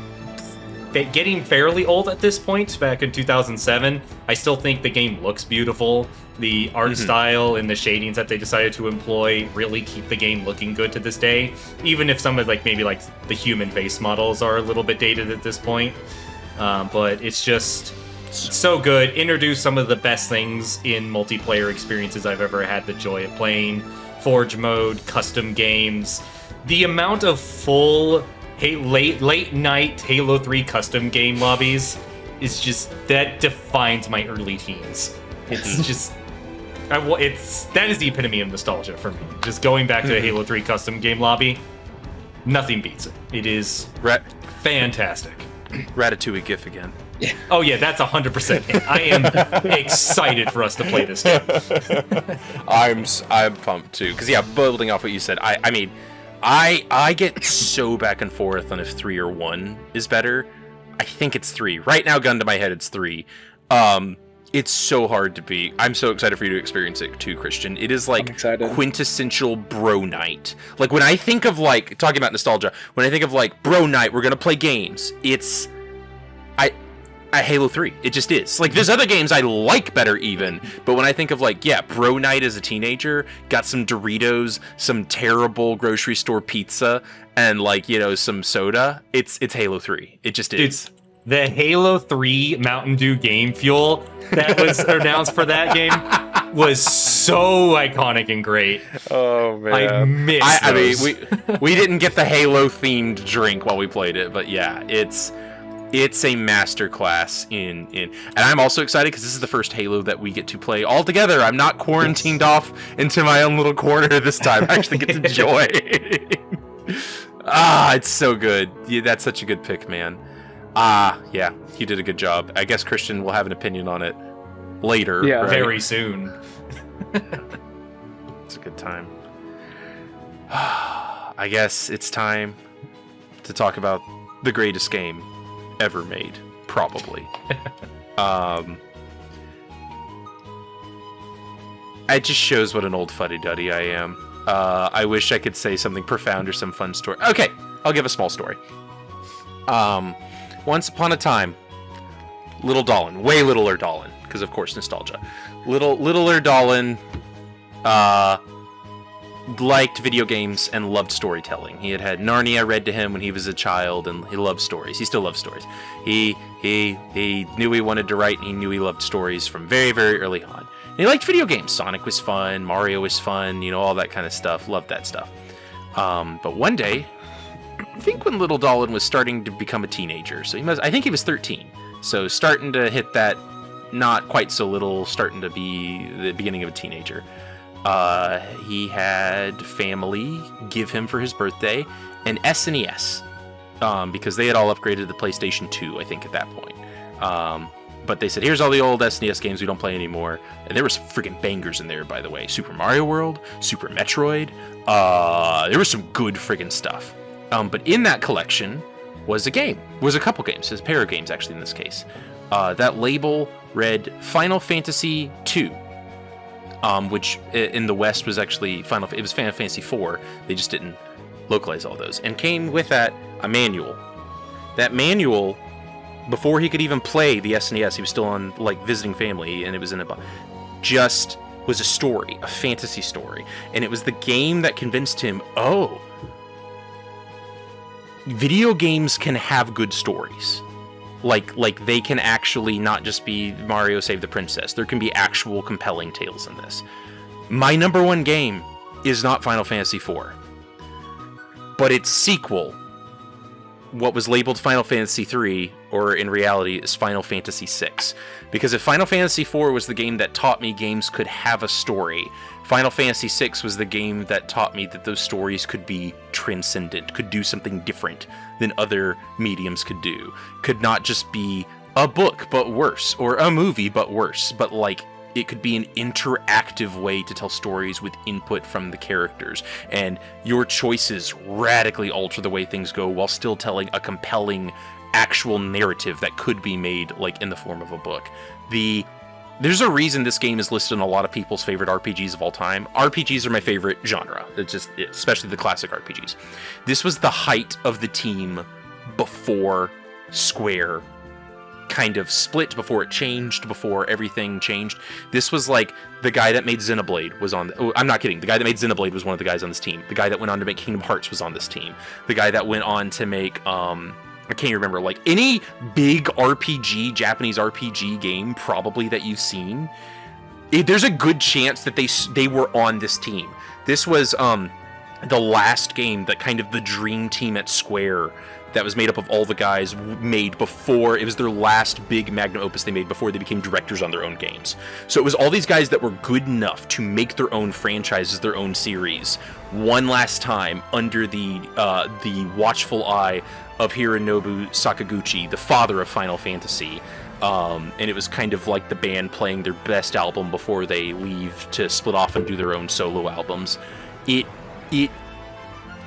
getting fairly old at this point, back in 2007, I still think the game looks beautiful. The art style and the shadings that they decided to employ really keep the game looking good to this day, even if some of maybe the human face models are a little bit dated at this point. But it's just so good. Introduce some of the best things in multiplayer experiences I've ever had the joy of playing. Forge mode, custom games, the amount of full late night Halo 3 custom game lobbies is just, that defines my early teens. It's just that is the epitome of nostalgia for me. Just going back to a Halo 3 custom game lobby, nothing beats it. It is fantastic. Ratatouille GIF again. Oh yeah, that's 100% it. I am excited for us to play this game. I'm pumped too, because building off what you said, I mean, I get so back and forth on if 3 or 1 is better. I think it's 3. Right now, gun to my head, it's 3. It's so hard to beat. I'm so excited for you to experience it too, Christian. It is like quintessential bro night. Like when I think of talking about nostalgia, when I think of bro night, we're gonna play games. It's Halo 3. It just is. Like there's other games I like better even, but when I think of bro night as a teenager, got some Doritos, some terrible grocery store pizza, and some soda. It's Halo 3. It just is. Dude, the Halo 3 Mountain Dew game fuel that was announced for that game was so iconic and great. Oh man, I miss those. I mean, we didn't get the Halo themed drink while we played it, but yeah, it's a masterclass in, and I'm also excited because this is the first Halo that we get to play all together. I'm not quarantined off into my own little corner this time. I actually get to enjoy. It's so good. Yeah, that's such a good pick, man. Yeah, you did a good job. I guess Christian will have an opinion on it later. Yeah, right? Very soon. It's a good time. I guess it's time to talk about the greatest game ever made, probably. It just shows what an old fuddy-duddy I am. I wish I could say something profound or some fun story. Okay, I'll give a small story. Once upon a time, little Dolan, way littler Dolan, because of course nostalgia. Littler Dolan liked video games and loved storytelling. He had Narnia read to him when he was a child, and he loved stories. He still loves stories. He knew he wanted to write, and he knew he loved stories from very, very early on. And he liked video games. Sonic was fun, Mario was fun, all that kind of stuff. Loved that stuff. But one day, I think when little Dolan was starting to become a teenager, so I think he was 13, so starting to hit that not quite so little, starting to be the beginning of a teenager. He had family give him for his birthday an SNES, because they had all upgraded the PlayStation 2, I think, at that point. But they said, here's all the old SNES games we don't play anymore. And there was freaking bangers in there, by the way. Super Mario World, Super Metroid. There was some good friggin' stuff. But in that collection was a couple games, a pair of games actually in this case. That label read Final Fantasy II, which in the West was actually Final Fantasy IV. They just didn't localize all those. And came with that a manual. That manual before he could even play the SNES, he was still on like visiting family, and it was in a just was a story, a fantasy story, and it was the game that convinced him, oh, video games can have good stories. Like they can actually not just be Mario Save the Princess. There can be actual compelling tales in this. My number one game is not Final Fantasy IV, but its sequel, what was labeled Final Fantasy III, or in reality is Final Fantasy VI. Because if Final Fantasy IV was the game that taught me games could have a story, Final Fantasy VI was the game that taught me that those stories could be transcendent, could do something different than other mediums could do. Could not just be a book, but worse, or a movie, but worse, but like, it could be an interactive way to tell stories with input from the characters, and your choices radically alter the way things go while still telling a compelling actual narrative that could be made like in the form of a book. There's a reason this game is listed in a lot of people's favorite RPGs of all time. RPGs are my favorite genre, especially the classic RPGs. This was the height of the team before Square kind of split, before it changed, before everything changed. This was like the guy that made Xenoblade was on... I'm not kidding. The guy that made Xenoblade was one of the guys on this team. The guy that went on to make Kingdom Hearts was on this team. The guy that went on to make... I can't remember, like, any big RPG, Japanese RPG game, probably, that you've seen, there's a good chance that they were on this team. This was the last game that kind of the dream team at Square that was made up of all the guys made before. It was their last big magnum opus they made before they became directors on their own games. So it was all these guys that were good enough to make their own franchises, their own series, one last time under the watchful eye of Hironobu Sakaguchi, the father of Final Fantasy. And it was kind of like the band playing their best album before they leave to split off and do their own solo albums. It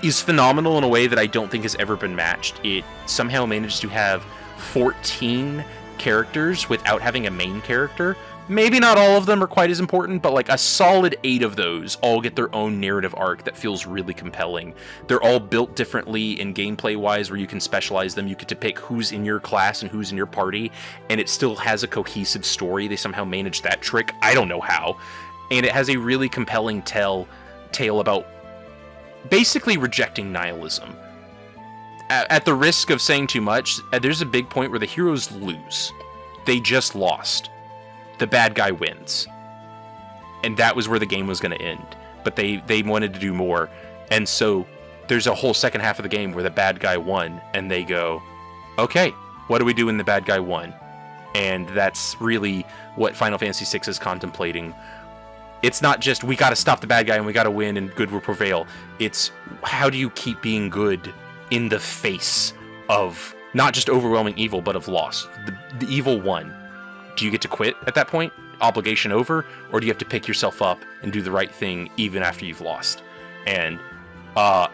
is phenomenal in a way that I don't think has ever been matched. It somehow managed to have 14 characters without having a main character. Maybe not all of them are quite as important, but like a solid 8 of those all get their own narrative arc that feels really compelling. They're all built differently in gameplay-wise, where you can specialize them. You get to pick who's in your class and who's in your party, and it still has a cohesive story. They somehow managed that trick. I don't know how. And it has a really compelling tale about basically rejecting nihilism. At the risk of saying too much, there's a big point where the heroes lose. They just lost. The bad guy wins. And that was where the game was going to end. But they wanted to do more. And so there's a whole second half of the game where the bad guy won, and they go, okay, what do we do when the bad guy won? And that's really what Final Fantasy VI is contemplating. It's not just, we got to stop the bad guy and we got to win and good will prevail. It's, how do you keep being good in the face of not just overwhelming evil, but of loss? The evil won. Do you get to quit at that point? Obligation over? Or do you have to pick yourself up and do the right thing even after you've lost? And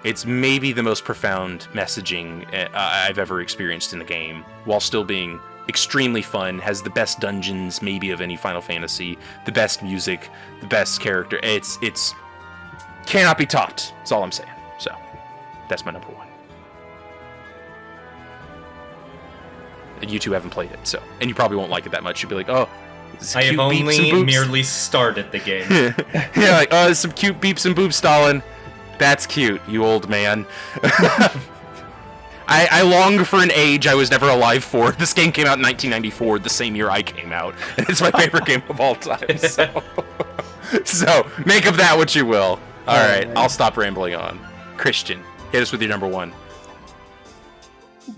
it's maybe the most profound messaging I've ever experienced in a game, while still being extremely fun, has the best dungeons maybe of any Final Fantasy, the best music, the best character. It's cannot be topped. That's all I'm saying. So that's my number one. And you two haven't played it, so, and you probably won't like it that much. You'll be like, oh, I have only merely started the game. Yeah, like, oh, there's some cute beeps and boobs, Stalin. That's cute, you old man. I long for an age I was never alive for. This game came out in 1994, the same year I came out, and it's my favorite game of all time. So make of that what you will. All right, I'll stop rambling on. Christian, hit us with your number one.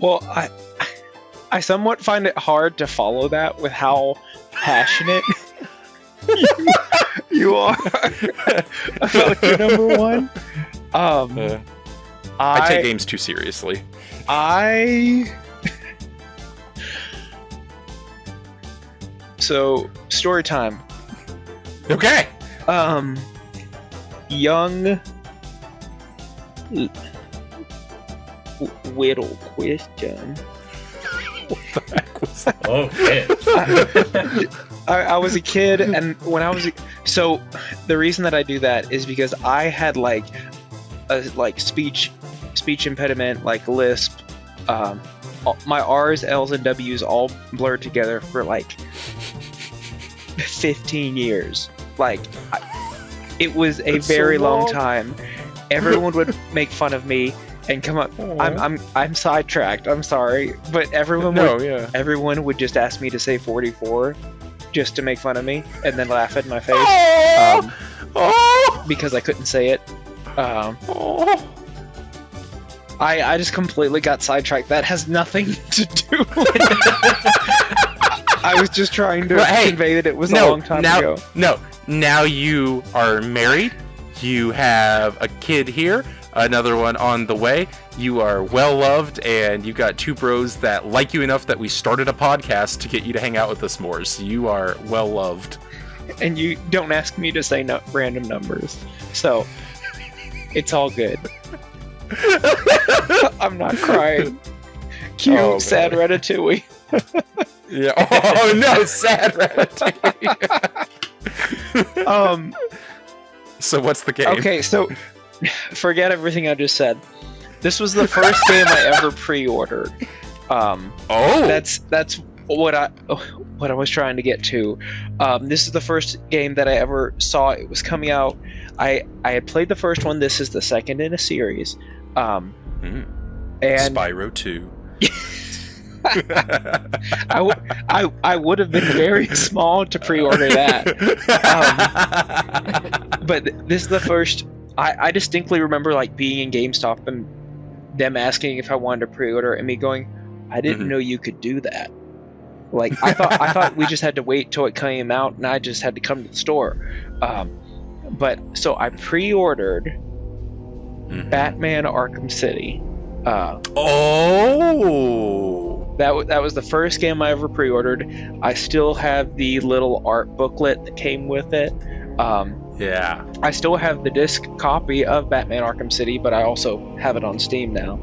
Well, I somewhat find it hard to follow that with how passionate you are about your number one. I take games too seriously. So, story time. Okay. Young little question. What the heck was that? Oh, shit. I was a kid, and when I was so the reason that I do that is because I had like a speech impediment, like lisp, my R's, L's, and W's all blurred together for like 15 years. Like, it was a very long time. Everyone would make fun of me and come up. I'm sidetracked. I'm sorry, but everyone would just ask me to say 44, just to make fun of me, and then laugh in my face because I couldn't say it. I just completely got sidetracked. That has nothing to do with it. I was just trying to convey that it was a long time ago. Now you are married. You have a kid here, another one on the way. You are well loved, and you got two bros that like you enough that we started a podcast to get you to hang out with us more. So you are well loved. And you don't ask me to say random numbers, so it's all good. I'm not crying. Cue sad Ratatouille. Yeah. Oh no, sad Ratatouille. So what's the game? Okay, so forget everything I just said. This was the first game I ever pre-ordered. That's what I was trying to get to. This is the first game that I ever saw. It was coming out. I had played the first one. This is the second in a series. And Spyro 2. I would have been very small to pre-order that. But this is the first. I distinctly remember like being in GameStop and them asking if I wanted to pre-order, and me going, I didn't know you could do that. Like I thought we just had to wait till it came out, and I just had to come to the store. But so I pre-ordered Batman Arkham City. That was the first game I ever pre-ordered. I still have the little art booklet that came with it. I still have the disc copy of Batman Arkham City, but I also have it on Steam now.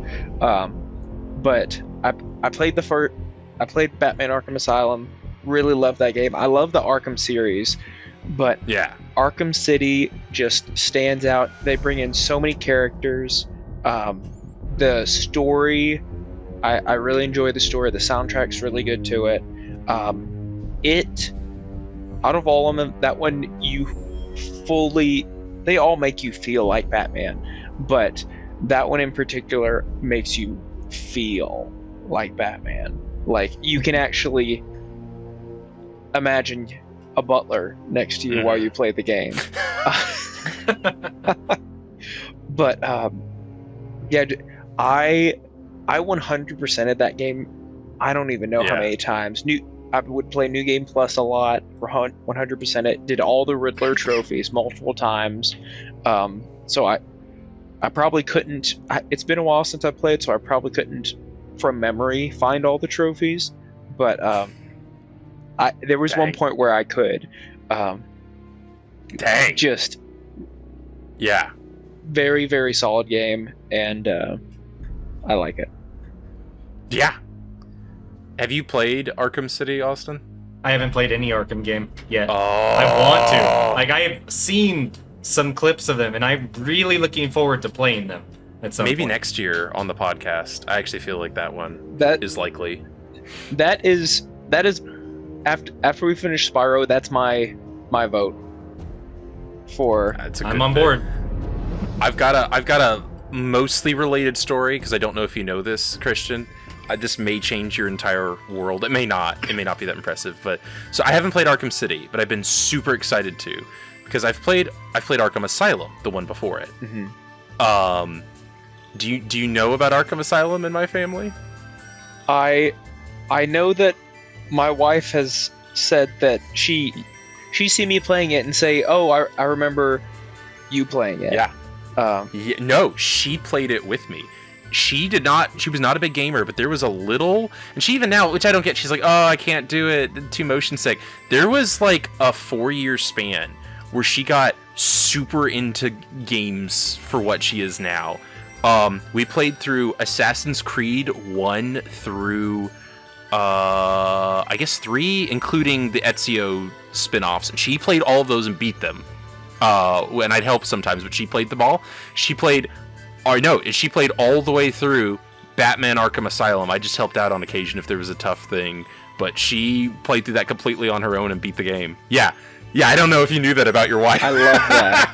But I played Batman Arkham Asylum. Really loved that game. I love the Arkham series, but Arkham City just stands out. They bring in so many characters. The story, I really enjoy the story. The soundtrack's really good to it. Out of all of them, that one they all make you feel like Batman, but that one in particular makes you feel like Batman. Like you can actually imagine a butler next to you while you play the game. But I 100%ed that game. I don't even know how many times. I would play New Game Plus a lot. 100% it. Did all the Riddler trophies multiple times. So I probably couldn't. It's been a while since I played, so I probably couldn't, from memory, find all the trophies. But there was one point where I could. Just very, very solid game, and I like it. Yeah. Have you played Arkham City, Austin? I haven't played any Arkham game yet. I want to. Like, I have seen some clips of them, and I'm really looking forward to playing them at some point. Next year on the podcast. I actually feel like that one is likely. That is after we finish Spyro, that's my vote for. I'm on board. I've got a mostly related story, because I don't know if you know this, Christian. This may change your entire world. It may not. It may not be that impressive. But so I haven't played Arkham City, but I've been super excited to, because I've played Arkham Asylum, the one before it. Do you know about Arkham Asylum in my family? I know that my wife has said that she seen me playing it and say, "Oh, I remember you playing it." No, she played it with me. She was not a big gamer, but there was a little, and she even now, which I don't get, she's like, oh, I can't do it, too motion sick. There was like a 4-year span where she got super into games for what she is now. We played through Assassin's Creed 1 through, I guess 3, including the Ezio spin-offs, and she played all of those and beat them. And I'd help sometimes, but she played them all. She played all the way through Batman Arkham Asylum. I just helped out on occasion if there was a tough thing, but she played through that completely on her own and beat the game. Yeah, I don't know if you knew that about your wife. I love that.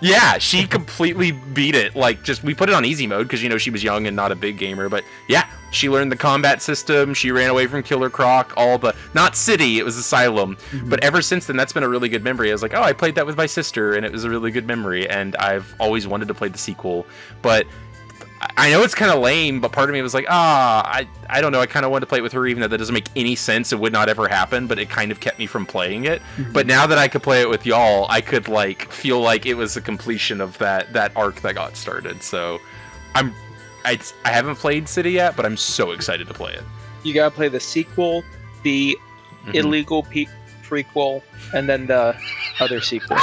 Yeah, she completely beat it. Like, just we put it on easy mode because she was young and not a big gamer. But yeah, she learned the combat system. She ran away from Killer Croc. Not City, it was Asylum. Mm-hmm. But ever since then, that's been a really good memory. I was like, oh, I played that with my sister, and it was a really good memory. And I've always wanted to play the sequel, but I know it's kind of lame, but part of me was like, I don't know. I kind of wanted to play it with her, even though that doesn't make any sense. It would not ever happen, but it kind of kept me from playing it. Mm-hmm. But now that I could play it with y'all, I could feel like it was a completion of that arc that got started. So I haven't played City yet, but I'm so excited to play it. You gotta play the sequel, the illegal prequel, and then the other sequel.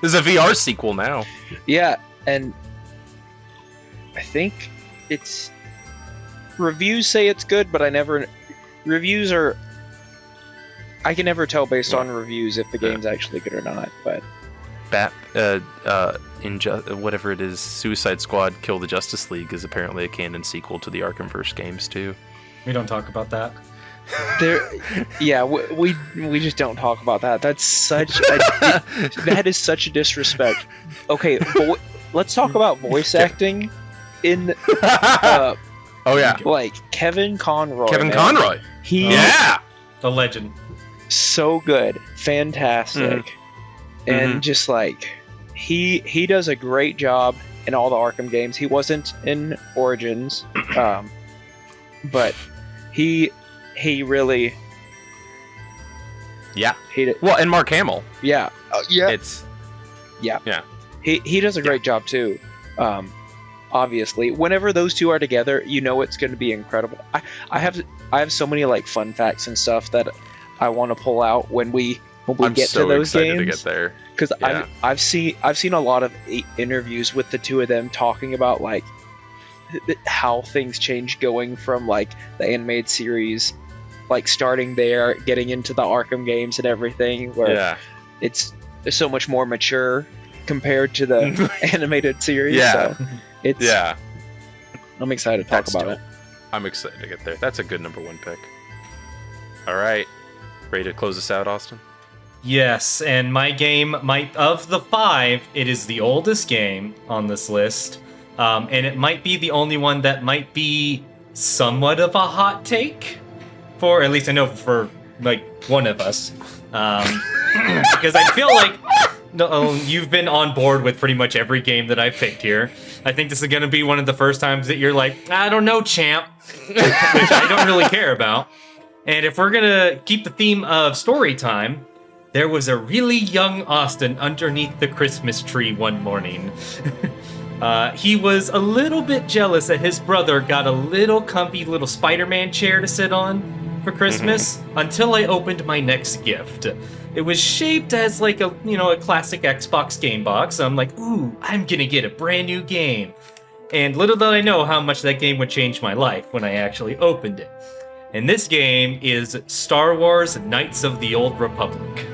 There's a VR sequel now. Yeah. And I think reviews say it's good, but I can never tell based on reviews if the game's actually good or not. But whatever it is, Suicide Squad Kill the Justice League is apparently a canon sequel to the Arkhamverse games too. We don't talk about that. We just don't talk about that. That's that is such a disrespect. Okay, let's talk about voice acting in like Kevin Conroy. Conroy. The legend. So good. Fantastic. And just he does a great job in all the Arkham games. He wasn't in Origins. But he really and Mark Hamill. Yeah. He does a great job too. Obviously, whenever those two are together, it's going to be incredible. I have so many fun facts and stuff that I want to pull out when we get to those games. To get there because I've seen a lot of interviews with the two of them talking about how things change going from the animated series, starting there, getting into the Arkham games and everything, where it's so much more mature compared to the animated series. So I'm excited to talk about it. I'm excited to get there. That's a good number one pick. All right, ready to close this out, Austin? Yes, and my game of the 5, it is the oldest game on this list, and it might be the only one that might be somewhat of a hot take, for at least I know for one of us, because I feel like you've been on board with pretty much every game that I've picked here. I think this is going to be one of the first times that you're like, I don't know, champ, which I don't really care about. And if we're going to keep the theme of story time, there was a really young Austin underneath the Christmas tree one morning. He was a little bit jealous that his brother got a little comfy little Spider-Man chair to sit on for Christmas until I opened my next gift. It was shaped as a classic Xbox game box. I'm like, ooh, I'm gonna get a brand new game. And little did I know how much that game would change my life when I actually opened it. And this game is Star Wars Knights of the Old Republic.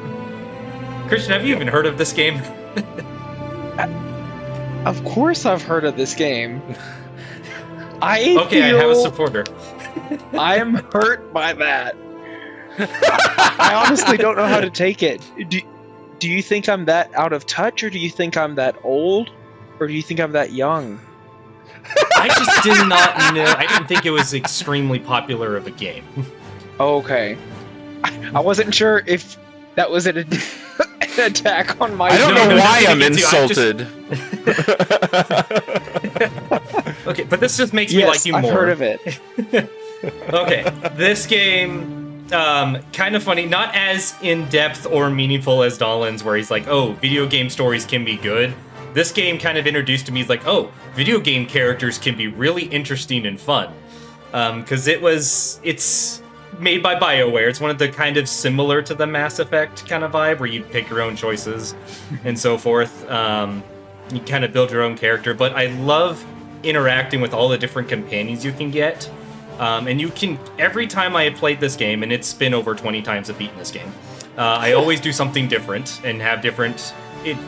Christian, have you even heard of this game? Of course I've heard of this game. I have a supporter. I'm hurt by that. I honestly don't know how to take it. Do you think I'm that out of touch, or do you think I'm that old, or do you think I'm that young? I just did not know. I didn't think it was extremely popular of a game. Okay. I wasn't sure if that was an attack on my... I don't know why I'm insulted. Okay, but this just makes me like you more. I've heard of it. Okay, this game, kind of funny, not as in-depth or meaningful as Dolan's, where he's like, oh, video game stories can be good. This game kind of introduced to me, like, oh, video game characters can be really interesting and fun. Because it's made by BioWare. It's one of the kind of similar to the Mass Effect kind of vibe, where you pick your own choices and so forth. You kind of build your own character, but I love interacting with all the different companions you can get. And you can, every time I have played this game, and it's been over 20 times I've beaten this game, I always do something different and have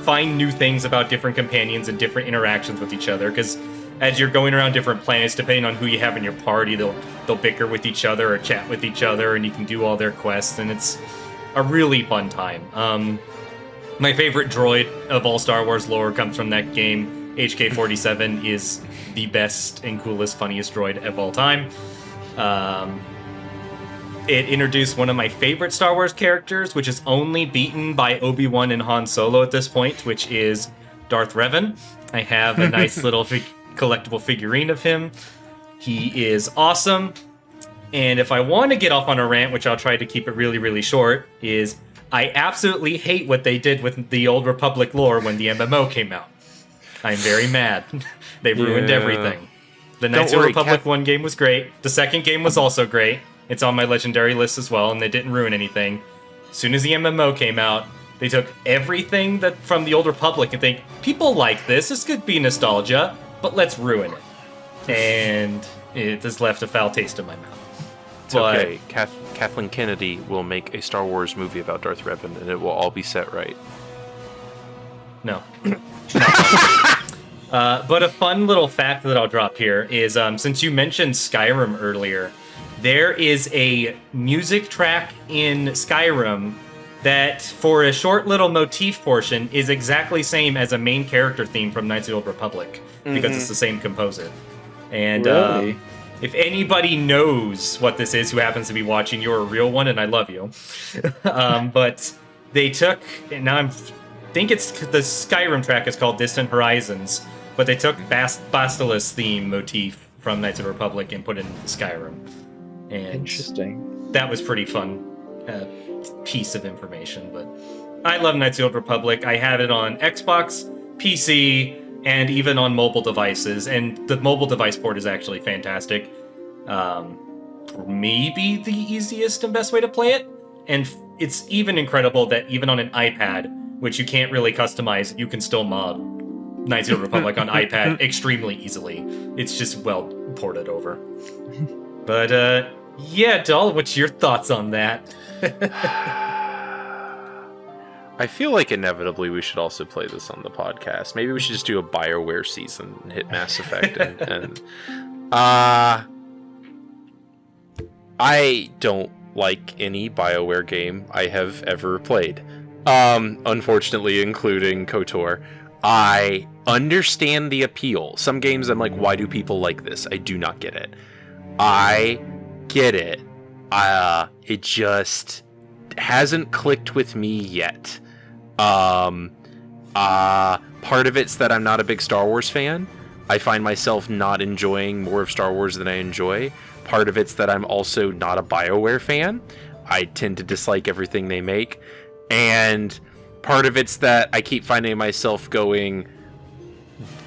find new things about different companions and different interactions with each other, because as you're going around different planets, depending on who you have in your party, they'll bicker with each other or chat with each other, and you can do all their quests, and it's a really fun time. My favorite droid of all Star Wars lore comes from that game. HK-47 is the best and coolest, funniest droid of all time. It introduced one of my favorite Star Wars characters, which is only beaten by Obi-Wan and Han Solo at this point, which is Darth Revan. I have a nice little collectible figurine of him. He is awesome. And if I want to get off on a rant, which I'll try to keep it really, really short, is I absolutely hate what they did with the Old Republic lore when the MMO came out. I'm very mad. They ruined everything. The Knights of the Republic 1 game was great. The second game was also great. It's on my legendary list as well, and they didn't ruin anything. As soon as the MMO came out, they took everything that from the Old Republic and think, people like this, this could be nostalgia, but let's ruin it. And it has left a foul taste in my mouth. It's okay. Kathleen Kennedy will make a Star Wars movie about Darth Revan, and it will all be set right. No. But a fun little fact that I'll drop here is, since you mentioned Skyrim earlier, there is a music track in Skyrim that, for a short little motif portion, is exactly same as a main character theme from Knights of the Old Republic, because it's the same composer. And Really? if anybody knows what this is who happens to be watching, you're a real one, and I love you. But they took, and now I think it's the Skyrim track is called Distant Horizons, but they took Basilisk's theme motif from Knights of the Republic and put it into Skyrim. And Interesting. that was pretty fun piece of information. But I love Knights of the Old Republic. I have it on Xbox, PC, and even on mobile devices. And the mobile device port is actually fantastic. Maybe the easiest and best way to play it. And it's even incredible that even on an iPad, which you can't really customize, you can still mod Knights of the Republic on iPad extremely easily. It's just well ported over. But, yeah, Doll, what's your thoughts on that? I feel like inevitably we should also play this on the podcast. Maybe we should just do a BioWare season and hit Mass Effect. and I don't like any BioWare game I have ever played. Unfortunately, including KOTOR. I understand the appeal. Some games I'm like, why do people like this? I do not get it. I get it. It just hasn't clicked with me yet. Part of it's that I'm not a big Star Wars fan. I find myself not enjoying more of Star Wars than I enjoy. Part of it's that I'm also not a BioWare fan. I tend to dislike everything they make. And part of it's that I keep finding myself going,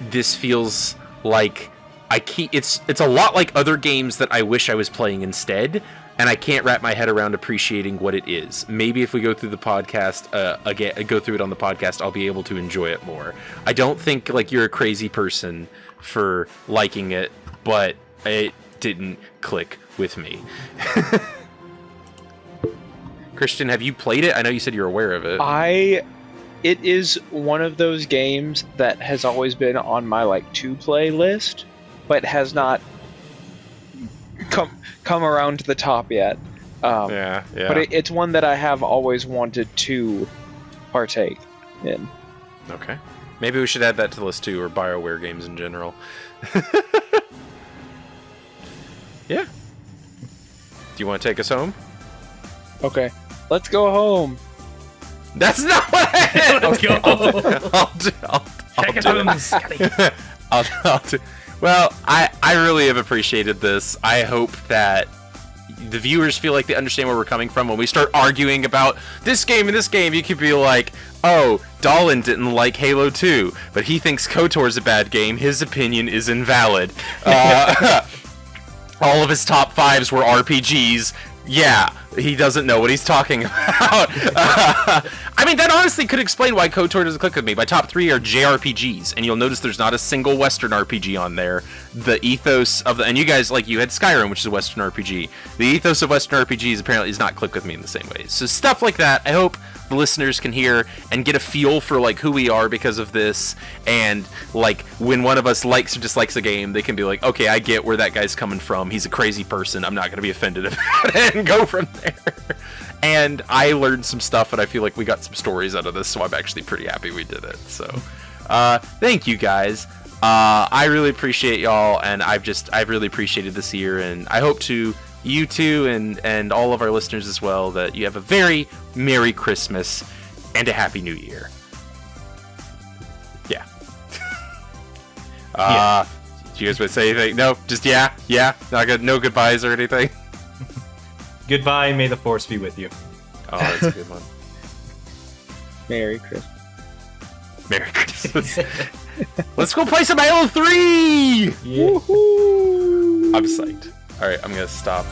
this feels like it's a lot like other games that I wish I was playing instead, and I can't wrap my head around appreciating what it is. Maybe if we go through the podcast, go through it on the podcast, I'll be able to enjoy it more. I don't think like you're a crazy person for liking it, but it didn't click with me. Christian, have you played it? I know you said you're aware of it. It is one of those games that has always been on my like to play list, but has not come around to the top yet. Yeah. But it's one that I have always wanted to partake in. Okay. Maybe we should add that to the list too, or BioWare games in general. Yeah. Do you want to take us home? Okay. Let's go home. That's not what I had. Let's go. I'll do. Well, I really have appreciated this. I hope that the viewers feel like they understand where we're coming from. When we start arguing about this game and this game, you could be like, oh, Dolan didn't like Halo 2, but he thinks KOTOR is a bad game. His opinion is invalid. All of his top 5s were RPGs. Yeah, he doesn't know what he's talking about. I mean, that honestly could explain why KOTOR doesn't click with me. My top 3 are JRPGs, and you'll notice there's not a single Western RPG on there. The ethos of and you guys, like, you had Skyrim, which is a Western RPG. The ethos of Western RPGs apparently does not click with me in the same way. So stuff like that, I hope the listeners can hear and get a feel for like who we are because of this, and like when one of us likes or dislikes a game, they can be like, okay, I get where that guy's coming from. He's a crazy person. I'm not going to be offended about it, and go from there. And I learned some stuff, and I feel like we got some stories out of this, so I'm actually pretty happy we did it. So thank you guys. I really appreciate y'all, and I've really appreciated this year, and I hope to you two and all of our listeners as well that you have a very Merry Christmas and a Happy New Year. Yeah. Do you guys want to say anything? No, just yeah, not good, no goodbyes or anything. Goodbye, may the force be with you. Oh, that's a good one. Merry Christmas. Merry Christmas. Let's go play some Halo 3! Yeah. Woohoo! I'm psyched. Alright, I'm gonna stop.